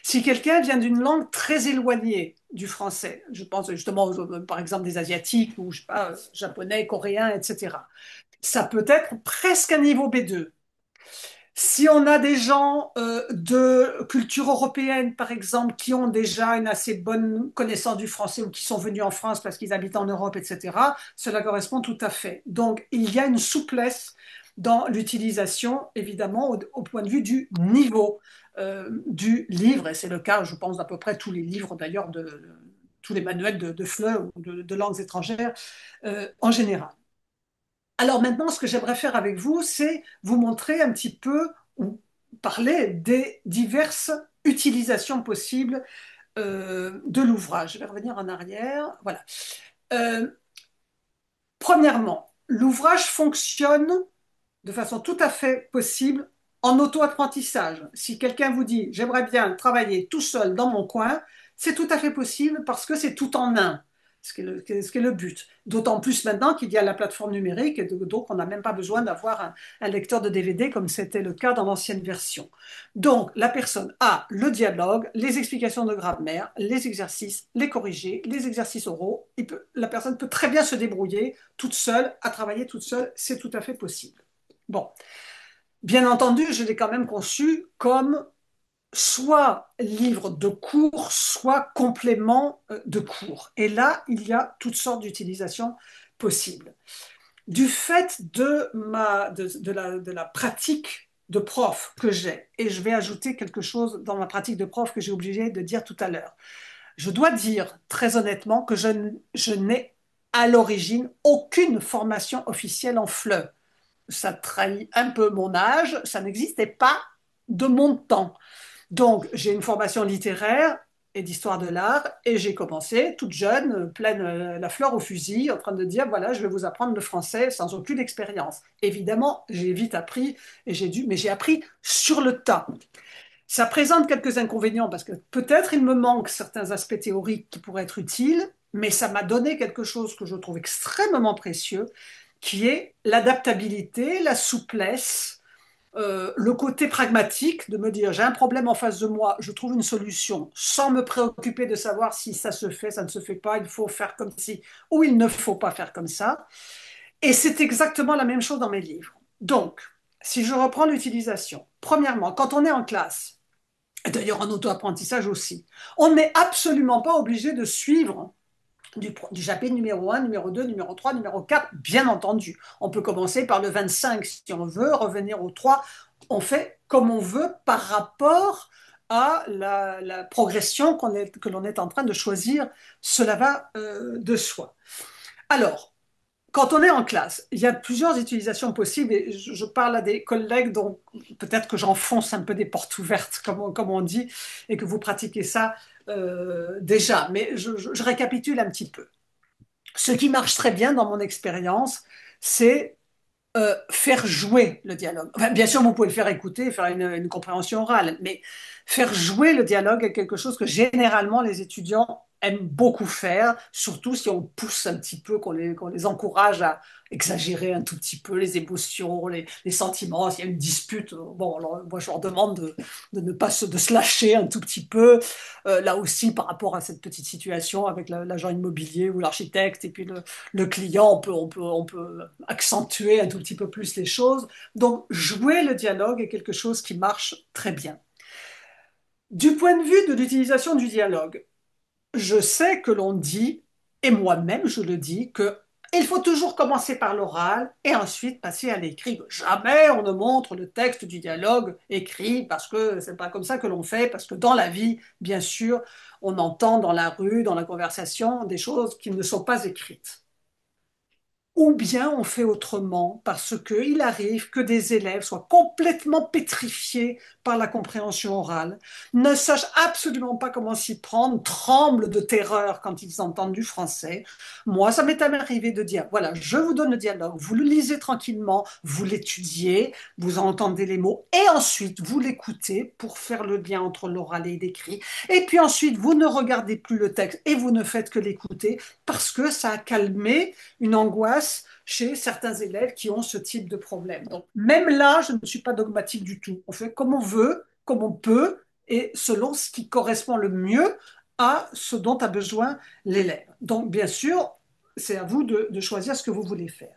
[SPEAKER 1] Si quelqu'un vient d'une langue très éloignée du français, je pense justement par exemple des asiatiques ou je sais pas, japonais, coréens, etc., ça peut être presque un niveau B2. Si on a des gens de culture européenne, par exemple, qui ont déjà une assez bonne connaissance du français ou qui sont venus en France parce qu'ils habitent en Europe, etc., cela correspond tout à fait. Donc, il y a une souplesse dans l'utilisation, évidemment, au point de vue du niveau du livre, et c'est le cas, je pense, d'à peu près tous les livres, d'ailleurs, tous les manuels de FLE ou de langues étrangères en général. Alors maintenant, ce que j'aimerais faire avec vous, c'est vous montrer un petit peu ou parler des diverses utilisations possibles de l'ouvrage. Je vais revenir en arrière. Voilà. Euh, Premièrement, l'ouvrage fonctionne de façon tout à fait possible en auto-apprentissage. Si quelqu'un vous dit j'aimerais bien travailler tout seul dans mon coin, c'est tout à fait possible parce que c'est tout en un, ce qui est le but. D'autant plus maintenant qu'il y a la plateforme numérique et donc on n'a même pas besoin d'avoir un lecteur de DVD comme c'était le cas dans l'ancienne version. Donc la personne a le dialogue, les explications de grammaire, les exercices, les corrigés, les exercices oraux. La personne peut très bien se débrouiller toute seule, à travailler toute seule, c'est tout à fait possible. Bon, bien entendu, je l'ai quand même conçu comme soit livre de cours, soit complément de cours. Et là, il y a toutes sortes d'utilisations possibles. Du fait de la pratique de prof que j'ai, et je vais ajouter quelque chose dans ma pratique de prof que j'ai obligé de dire tout à l'heure. Je dois dire très honnêtement que je n'ai à l'origine aucune formation officielle en FLE. Ça trahit un peu mon âge, ça n'existait pas de mon temps. Donc, j'ai une formation littéraire et d'histoire de l'art, et j'ai commencé toute jeune, pleine la fleur au fusil, en train de dire, voilà, je vais vous apprendre le français sans aucune expérience. Évidemment, j'ai vite appris, mais j'ai appris sur le tas. Ça présente quelques inconvénients, parce que peut-être il me manque certains aspects théoriques qui pourraient être utiles, mais ça m'a donné quelque chose que je trouve extrêmement précieux, qui est l'adaptabilité, la souplesse, le côté pragmatique de me dire j'ai un problème en face de moi, je trouve une solution sans me préoccuper de savoir si ça se fait, ça ne se fait pas, il faut faire comme ci ou il ne faut pas faire comme ça. Et c'est exactement la même chose dans mes livres. Donc, si je reprends l'utilisation, premièrement, quand on est en classe, et d'ailleurs en auto-apprentissage aussi, on n'est absolument pas obligé de suivre du chapitre numéro 1, numéro 2, numéro 3, numéro 4, bien entendu. On peut commencer par le 25 si on veut, revenir au 3. On fait comme on veut par rapport à la progression que l'on est en train de choisir. Cela va de soi. Alors, quand on est en classe, il y a plusieurs utilisations possibles et je parle à des collègues dont peut-être que j'enfonce un peu des portes ouvertes, comme on dit, et que vous pratiquez ça déjà. Mais je récapitule un petit peu. Ce qui marche très bien dans mon expérience, c'est faire jouer le dialogue. Enfin, bien sûr, vous pouvez le faire écouter, faire une compréhension orale, mais faire jouer le dialogue est quelque chose que généralement les étudiants aiment beaucoup faire, surtout si on pousse un petit peu, qu'on les encourage à exagérer un tout petit peu les émotions, les sentiments. S'il y a une dispute, bon, alors, moi je leur demande de ne pas de se lâcher un tout petit peu. Là aussi, par rapport à cette petite situation avec l'agent immobilier ou l'architecte et puis le client, on peut accentuer un tout petit peu plus les choses. Donc, jouer le dialogue est quelque chose qui marche très bien. Du point de vue de l'utilisation du dialogue, je sais que l'on dit, et moi-même je le dis, que il faut toujours commencer par l'oral et ensuite passer à l'écrit. Jamais on ne montre le texte du dialogue écrit parce que c'est pas comme ça que l'on fait, parce que dans la vie, bien sûr, on entend dans la rue, dans la conversation, des choses qui ne sont pas écrites. Ou bien on fait autrement parce qu'il arrive que des élèves soient complètement pétrifiés par la compréhension orale, ne sachent absolument pas comment s'y prendre, tremblent de terreur quand ils entendent du français. Moi, ça m'est arrivé de dire, voilà, je vous donne le dialogue, vous le lisez tranquillement, vous l'étudiez, vous entendez les mots, et ensuite vous l'écoutez pour faire le lien entre l'oral et l'écrit. Et puis ensuite, vous ne regardez plus le texte et vous ne faites que l'écouter parce que ça a calmé une angoisse chez certains élèves qui ont ce type de problème. Donc, même là, je ne suis pas dogmatique du tout. On fait comme on veut, comme on peut, et selon ce qui correspond le mieux à ce dont a besoin l'élève. Donc, bien sûr, c'est à vous de choisir ce que vous voulez faire.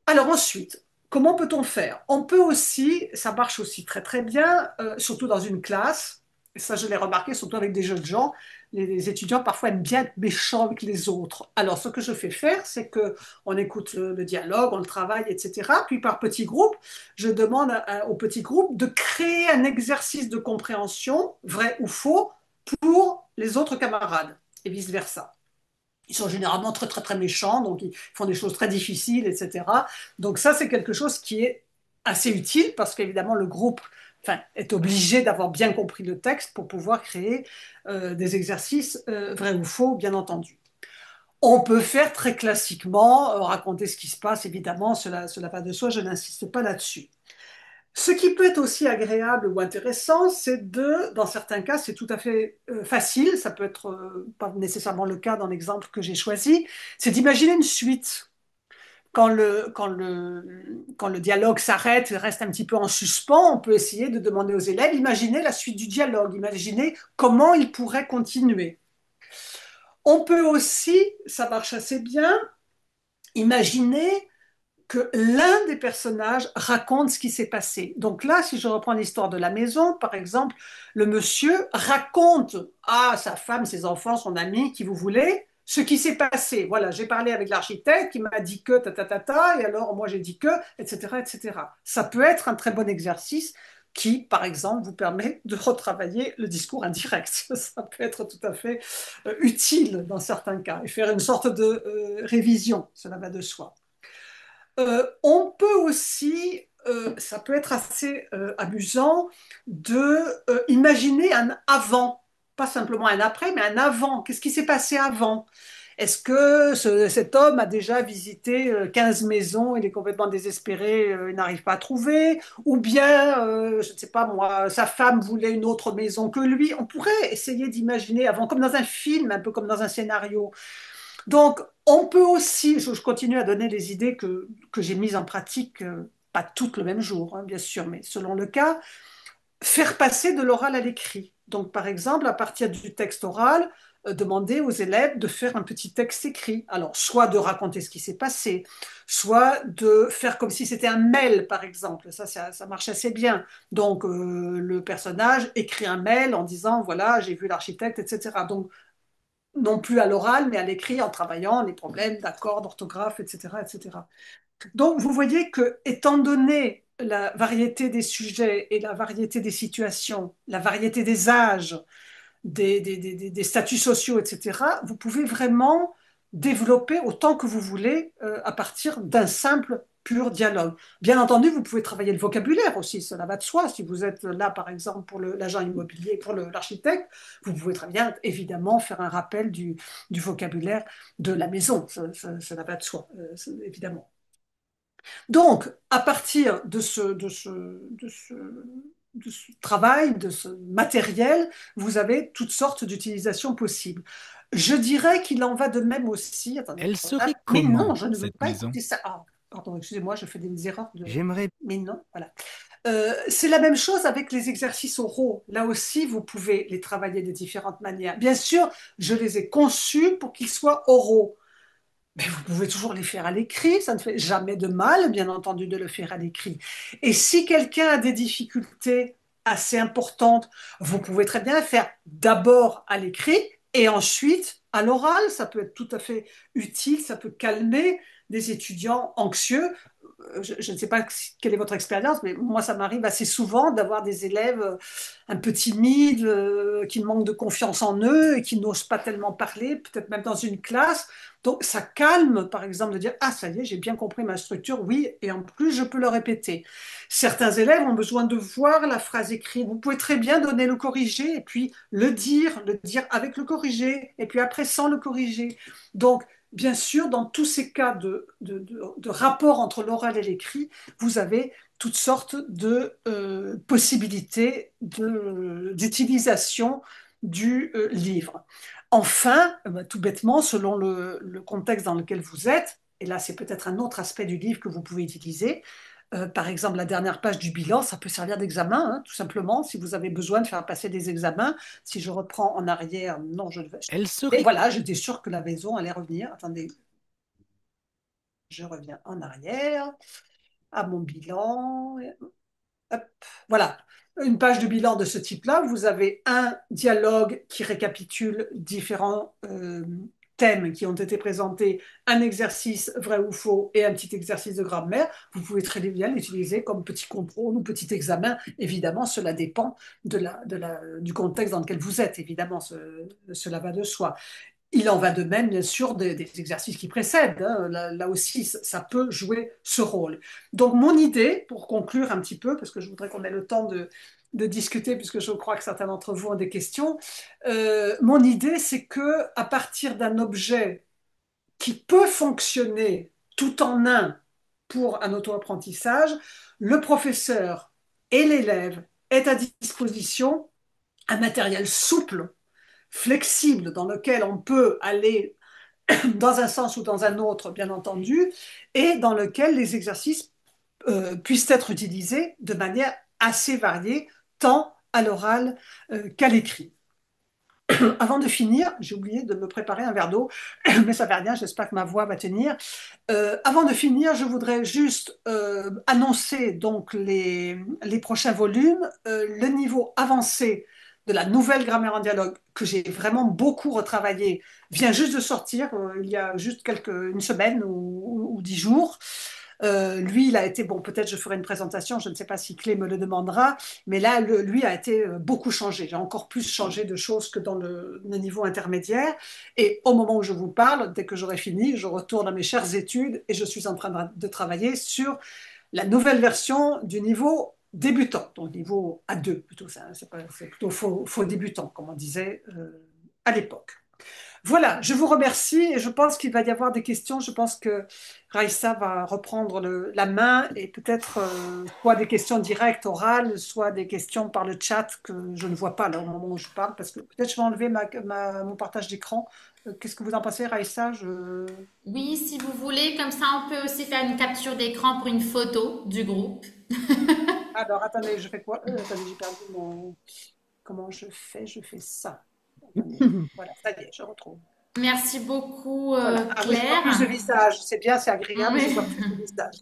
[SPEAKER 1] Alors ensuite, comment peut-on faire? On peut aussi, ça marche aussi très très bien, surtout dans une classe, et ça je l'ai remarqué surtout avec des jeunes gens, les étudiants parfois aiment bien être méchants avec les autres. Alors ce que je fais faire, c'est qu'on écoute le dialogue, on le travaille, etc. Puis par petits groupes, je demande aux petits groupes de créer un exercice de compréhension, vrai ou faux, pour les autres camarades, et vice-versa. Ils sont généralement très, très, très méchants, donc ils font des choses très difficiles, etc. Donc ça, c'est quelque chose qui est assez utile parce qu'évidemment, le groupe est obligé d'avoir bien compris le texte pour pouvoir créer des exercices vrais ou faux, bien entendu. On peut faire très classiquement, raconter ce qui se passe, évidemment, cela va de soi, je n'insiste pas là-dessus. Ce qui peut être aussi agréable ou intéressant, c'est dans certains cas, c'est tout à fait facile, ça peut être pas nécessairement le cas dans l'exemple que j'ai choisi, c'est d'imaginer une suite. Quand le dialogue s'arrête, reste un petit peu en suspens, on peut essayer de demander aux élèves, imaginez la suite du dialogue, imaginez comment il pourrait continuer. On peut aussi, ça marche assez bien, imaginer que l'un des personnages raconte ce qui s'est passé. Donc là, si je reprends l'histoire de la maison, par exemple, le monsieur raconte à sa femme, ses enfants, son ami, qui vous voulez, ce qui s'est passé. Voilà, j'ai parlé avec l'architecte qui m'a dit que, et alors moi j'ai dit que, etc., etc. Ça peut être un très bon exercice qui, par exemple, vous permet de retravailler le discours indirect. Ça peut être tout à fait utile dans certains cas et faire une sorte de révision, cela va de soi. On peut aussi, ça peut être assez amusant, de imaginer un avant, pas simplement un après, mais un avant. Qu'est-ce qui s'est passé avant? Est-ce que cet homme a déjà visité 15 maisons, il est complètement désespéré, il n'arrive pas à trouver, ou bien, je ne sais pas moi, sa femme voulait une autre maison que lui. On pourrait essayer d'imaginer avant, comme dans un film, un peu comme dans un scénario. Donc, on peut aussi, je continue à donner les idées que j'ai mises en pratique, pas toutes le même jour, hein, bien sûr, mais selon le cas, faire passer de l'oral à l'écrit. Donc, par exemple, à partir du texte oral, demander aux élèves de faire un petit texte écrit. Alors, soit de raconter ce qui s'est passé, soit de faire comme si c'était un mail, par exemple. Ça marche assez bien. Donc, le personnage écrit un mail en disant, voilà, j'ai vu l'architecte, etc. Donc, non plus à l'oral, mais à l'écrit, en travaillant les problèmes d'accord, d'orthographe, etc., etc. Donc, vous voyez que, étant donné la variété des sujets et la variété des situations, la variété des âges, des statuts sociaux, etc., vous pouvez vraiment développer autant que vous voulez à partir d'un simple pur dialogue. Bien entendu, vous pouvez travailler le vocabulaire aussi, cela va de soi. Si vous êtes là, par exemple, pour l'agent immobilier, pour l'architecte, vous pouvez très bien, évidemment, faire un rappel du vocabulaire de la maison. Cela va de soi, évidemment. Donc, à partir de ce travail, de ce matériel, vous avez toutes sortes d'utilisations possibles. Je dirais qu'il en va de même aussi. Attendez,
[SPEAKER 6] Elle serait
[SPEAKER 1] mais non,
[SPEAKER 6] comment,
[SPEAKER 1] je ne veux
[SPEAKER 6] cette
[SPEAKER 1] pas
[SPEAKER 6] maison?
[SPEAKER 1] écouter ça. Ah, pardon, excusez-moi, je fais des erreurs de.
[SPEAKER 7] J'aimerais...
[SPEAKER 1] Mais non, voilà. C'est la même chose avec les exercices oraux. Là aussi, vous pouvez les travailler de différentes manières. Bien sûr, je les ai conçus pour qu'ils soient oraux. Mais vous pouvez toujours les faire à l'écrit, ça ne fait jamais de mal, bien entendu, de le faire à l'écrit. Et si quelqu'un a des difficultés assez importantes, vous pouvez très bien le faire d'abord à l'écrit et ensuite à l'oral. Ça peut être tout à fait utile, ça peut calmer des étudiants anxieux. Je ne sais pas quelle est votre expérience, mais moi, ça m'arrive assez souvent d'avoir des élèves un peu timides, qui manquent de confiance en eux et qui n'osent pas tellement parler, peut-être même dans une classe. Donc, ça calme, par exemple, de dire, ah, ça y est, j'ai bien compris ma structure, oui, et en plus, je peux le répéter. Certains élèves ont besoin de voir la phrase écrite. Vous pouvez très bien donner le corrigé et puis le dire avec le corrigé, et puis après sans le corriger. Donc, bien sûr, dans tous ces cas de rapport entre l'oral et l'écrit, vous avez toutes sortes de possibilités d'utilisation du livre. Enfin, tout bêtement, selon le contexte dans lequel vous êtes, et là c'est peut-être un autre aspect du livre que vous pouvez utiliser, par exemple, la dernière page du bilan, ça peut servir d'examen, hein, tout simplement, si vous avez besoin de faire passer des examens. Si je reprends en arrière, non, je ne vais.
[SPEAKER 6] Elle
[SPEAKER 1] Et
[SPEAKER 6] serait...
[SPEAKER 1] voilà, j'étais sûre que la maison allait revenir. Attendez, je reviens en arrière à mon bilan. Hop, voilà. Une page de bilan de ce type-là, vous avez un dialogue qui récapitule différents thèmes qui ont été présentés, un exercice vrai ou faux et un petit exercice de grammaire. Vous pouvez très bien l'utiliser comme petit contrôle ou petit examen. Évidemment, cela dépend du contexte dans lequel vous êtes. Évidemment, cela va de soi. Il en va de même, bien sûr, des exercices qui précèdent, hein. Là aussi, ça peut jouer ce rôle. Donc, mon idée, pour conclure un petit peu, parce que je voudrais qu'on ait le temps de discuter, puisque je crois que certains d'entre vous ont des questions, mon idée, c'est que à partir d'un objet qui peut fonctionner tout en un pour un auto-apprentissage, le professeur et l'élève aient à disposition un matériel souple, flexible, dans lequel on peut aller dans un sens ou dans un autre, bien entendu, et dans lequel les exercices puissent être utilisés de manière assez variée, tant à l'oral qu'à l'écrit. Avant de finir, j'ai oublié de me préparer un verre d'eau, mais ça ne fait rien, j'espère que ma voix va tenir. Avant de finir, je voudrais juste annoncer donc les prochains volumes. Le niveau avancé de la nouvelle grammaire en dialogue, que j'ai vraiment beaucoup retravaillé, vient juste de sortir, il y a juste une semaine ou 10 jours. Lui, il a été, bon, peut-être je ferai une présentation, je ne sais pas si Clé me le demandera, mais là, lui a été beaucoup changé. J'ai encore plus changé de choses que dans le niveau intermédiaire. Et au moment où je vous parle, dès que j'aurai fini, je retourne à mes chères études et je suis en train de travailler sur la nouvelle version du niveau débutant, donc niveau A2 plutôt, c'est plutôt faux débutant, comme on disait à l'époque. Voilà, je vous remercie et je pense qu'il va y avoir des questions. Je pense que Raïssa va reprendre la main et peut-être soit des questions directes, orales, soit des questions par le chat que je ne vois pas là au moment où je parle, parce que peut-être je vais enlever mon partage d'écran. Qu'est-ce que vous en pensez, Raïssa?
[SPEAKER 2] Oui, si vous voulez, comme ça on peut aussi faire une capture d'écran pour une photo du groupe.
[SPEAKER 1] Alors, attendez, je fais quoi? Attendez, j'ai perdu mon... Comment je fais? Je fais ça. Voilà, ça y est, je retrouve.
[SPEAKER 2] Merci beaucoup,
[SPEAKER 1] Voilà. Ah oui, je vois
[SPEAKER 2] Claire.
[SPEAKER 1] plus de visage. C'est bien, c'est agréable, je
[SPEAKER 2] Oui.
[SPEAKER 1] vois plus de visage.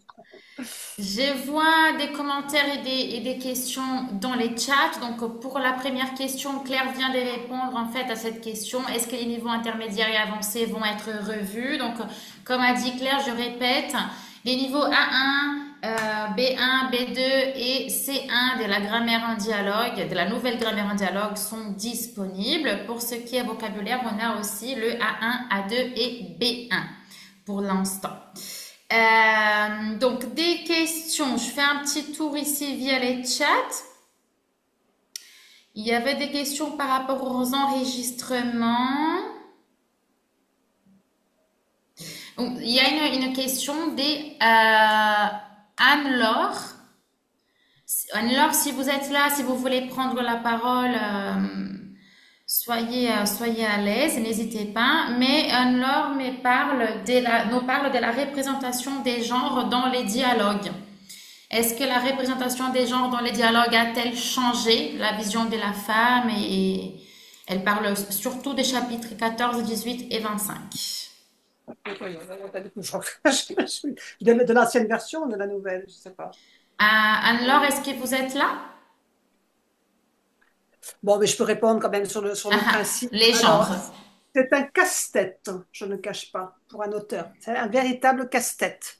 [SPEAKER 2] Je vois des commentaires et des questions dans les chats. Donc, pour la première question, Claire vient de répondre en fait à cette question. Est-ce que les niveaux intermédiaires et avancés vont être revus? Donc, comme a dit Claire, je répète, les niveaux A1, B1, B2 et C1 de la grammaire en dialogue, de la nouvelle grammaire en dialogue sont disponibles. Pour ce qui est vocabulaire, on a aussi le A1, A2 et B1 pour l'instant. Donc des questions, je fais un petit tour ici via les chats. Il y avait des questions par rapport aux enregistrements. Donc, il y a une question des Anne-Laure. Anne-Laure, si vous êtes là, si vous voulez prendre la parole, soyez à l'aise, n'hésitez pas. Mais Anne-Laure nous parle de la représentation des genres dans les dialogues. Est-ce que la représentation des genres dans les dialogues a-t-elle changé la vision de la femme? Et elle parle surtout des chapitres 14, 18 et 25.
[SPEAKER 1] De l'ancienne version ou de la nouvelle, je ne sais pas.
[SPEAKER 2] Anne-Laure, est-ce que vous êtes là?
[SPEAKER 1] Bon, mais je peux répondre quand même sur le principe.
[SPEAKER 2] Les genres.
[SPEAKER 1] C'est un casse-tête, je ne cache pas, pour un auteur. C'est un véritable casse-tête.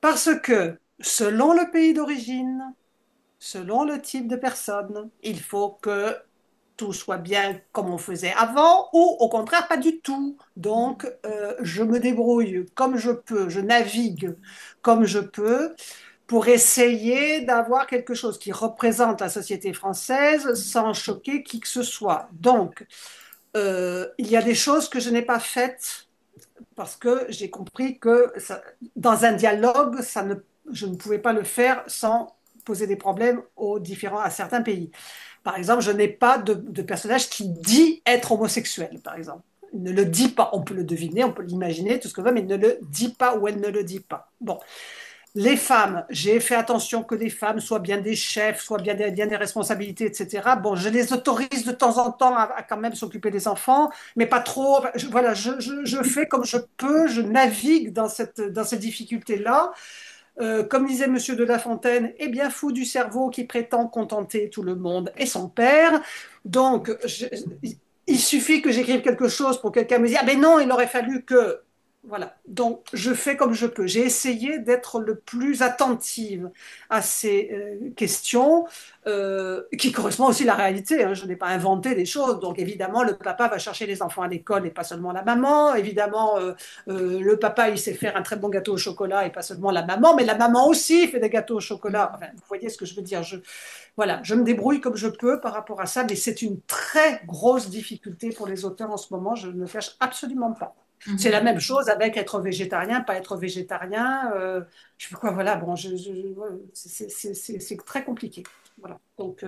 [SPEAKER 1] Parce que, selon le pays d'origine, selon le type de personne, il faut que tout soit bien comme on faisait avant, ou au contraire, pas du tout. Donc, je me débrouille comme je peux, je navigue comme je peux, pour essayer d'avoir quelque chose qui représente la société française sans choquer qui que ce soit. Donc, il y a des choses que je n'ai pas faites parce que j'ai compris que dans un dialogue, je ne pouvais pas le faire sans poser des problèmes à certains pays. Par exemple, je n'ai pas de personnage qui dit être homosexuel, par exemple. Il ne le dit pas. On peut le deviner, on peut l'imaginer, tout ce qu'on veut, mais il ne le dit pas ou elle ne le dit pas. Bon. Les femmes, j'ai fait attention que les femmes soient bien des chefs, soient bien des responsabilités, etc. Bon, je les autorise de temps en temps à quand même s'occuper des enfants, mais pas trop. Voilà, je fais comme je peux, je navigue dans cette difficulté-là. Comme disait Monsieur de La Fontaine, eh bien fou du cerveau qui prétend contenter tout le monde et son père. Donc, il suffit que j'écrive quelque chose pour que quelqu'un me dise ah ben non, il aurait fallu que. Voilà, donc je fais comme je peux. J'ai essayé d'être le plus attentive à ces questions qui correspondent aussi à la réalité. Hein. Je n'ai pas inventé des choses. Donc évidemment, le papa va chercher les enfants à l'école et pas seulement la maman. Évidemment, le papa, il sait faire un très bon gâteau au chocolat et pas seulement la maman. Mais la maman aussi fait des gâteaux au chocolat. Enfin, vous voyez ce que je veux dire. Voilà, je me débrouille comme je peux par rapport à ça. Mais c'est une très grosse difficulté pour les auteurs en ce moment. Je ne le cache absolument pas. C'est la même chose avec être végétarien, pas être végétarien. Je sais quoi, voilà, bon, c'est très compliqué. Voilà. Donc,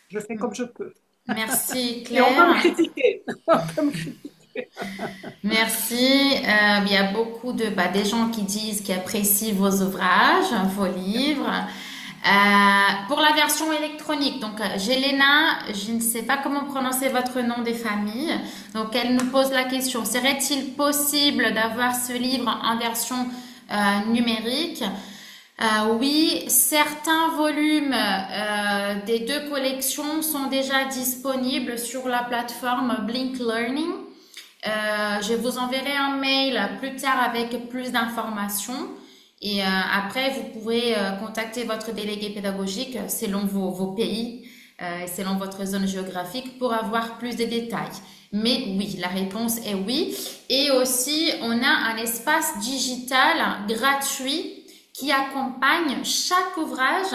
[SPEAKER 1] je fais comme je peux.
[SPEAKER 2] Merci Claire.
[SPEAKER 1] Et on peut me critiquer.
[SPEAKER 2] Merci. Il y a beaucoup des gens qui disent qu'ils apprécient vos ouvrages, vos livres. Pour la version électronique, donc Jelena, je ne sais pas comment prononcer votre nom des familles, donc elle nous pose la question, serait-il possible d'avoir ce livre en version numérique? Oui, certains volumes des deux collections sont déjà disponibles sur la plateforme Blink Learning. Je vous enverrai un mail plus tard avec plus d'informations. Et après, vous pourrez contacter votre délégué pédagogique selon vos pays, selon votre zone géographique pour avoir plus de détails. Mais oui, la réponse est oui. Et aussi, on a un espace digital gratuit qui accompagne chaque ouvrage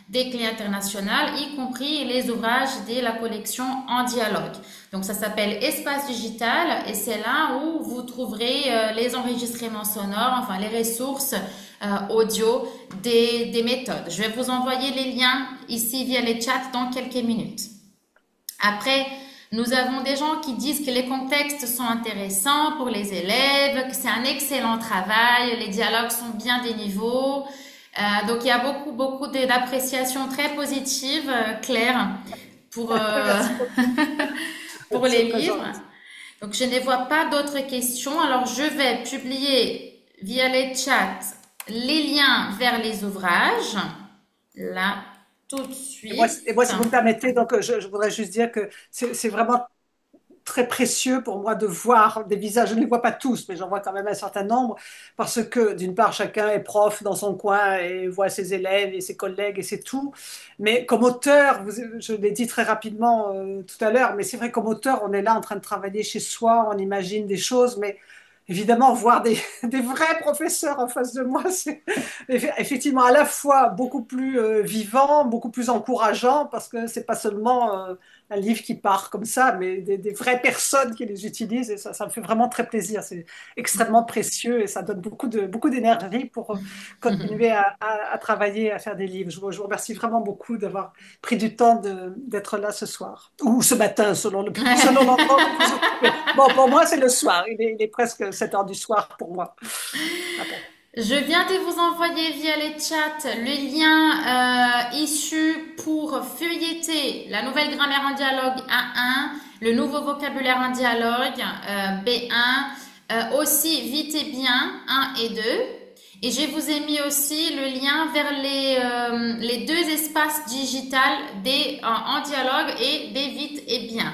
[SPEAKER 2] des clés internationales, y compris les ouvrages de la collection En Dialogue. Donc, ça s'appelle Espace Digital et c'est là où vous trouverez les enregistrements sonores, enfin les ressources audio des méthodes. Je vais vous envoyer les liens ici via les chats dans quelques minutes. Après, nous avons des gens qui disent que les contextes sont intéressants pour les élèves, que c'est un excellent travail, les dialogues sont bien des niveaux. Donc, il y a beaucoup d'appréciations très positives, Claire, pour, pour les livres. Donc, je ne vois pas d'autres questions. Alors, je vais publier via les chats les liens vers les ouvrages. Là, tout de suite.
[SPEAKER 1] Et moi, si vous me permettez, donc, je voudrais juste dire que c'est vraiment très précieux pour moi de voir des visages. Je ne les vois pas tous, mais j'en vois quand même un certain nombre, parce que d'une part, chacun est prof dans son coin et voit ses élèves et ses collègues et c'est tout. Mais comme auteur, je l'ai dit très rapidement tout à l'heure, mais c'est vrai, comme auteur, on est là en train de travailler chez soi, on imagine des choses, mais évidemment, voir des vrais professeurs en face de moi, c'est effectivement à la fois beaucoup plus vivant, beaucoup plus encourageant, parce que c'est pas seulement un livre qui part comme ça, mais des vraies personnes qui les utilisent, et ça me fait vraiment très plaisir. C'est extrêmement précieux et ça donne beaucoup d'énergie pour continuer à travailler, à faire des livres. Je vous remercie vraiment beaucoup d'avoir pris du temps d'être là ce soir, ou ce matin, selon l'endroit. Bon, pour moi, c'est le soir. Il est presque 7 heures du soir pour moi.
[SPEAKER 2] Je viens de vous envoyer via les chats le lien issu pour feuilleter la nouvelle grammaire en dialogue A1, le nouveau vocabulaire en dialogue B1, aussi vite et bien 1 et 2. Et je vous ai mis aussi le lien vers les deux espaces digitales en dialogue et des vite et bien,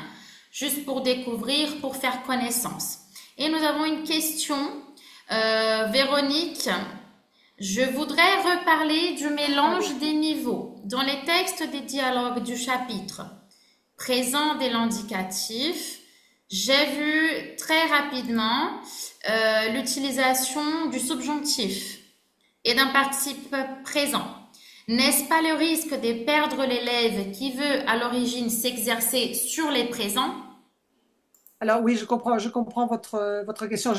[SPEAKER 2] juste pour découvrir, pour faire connaissance. Et nous avons une question. Véronique, je voudrais reparler du mélange des niveaux. Dans les textes des dialogues du chapitre présent de l'indicatif, j'ai vu très rapidement l'utilisation du subjonctif et d'un participe présent. N'est-ce pas le risque de perdre l'élève qui veut à l'origine s'exercer sur les présents?
[SPEAKER 1] Alors oui, je comprends votre question.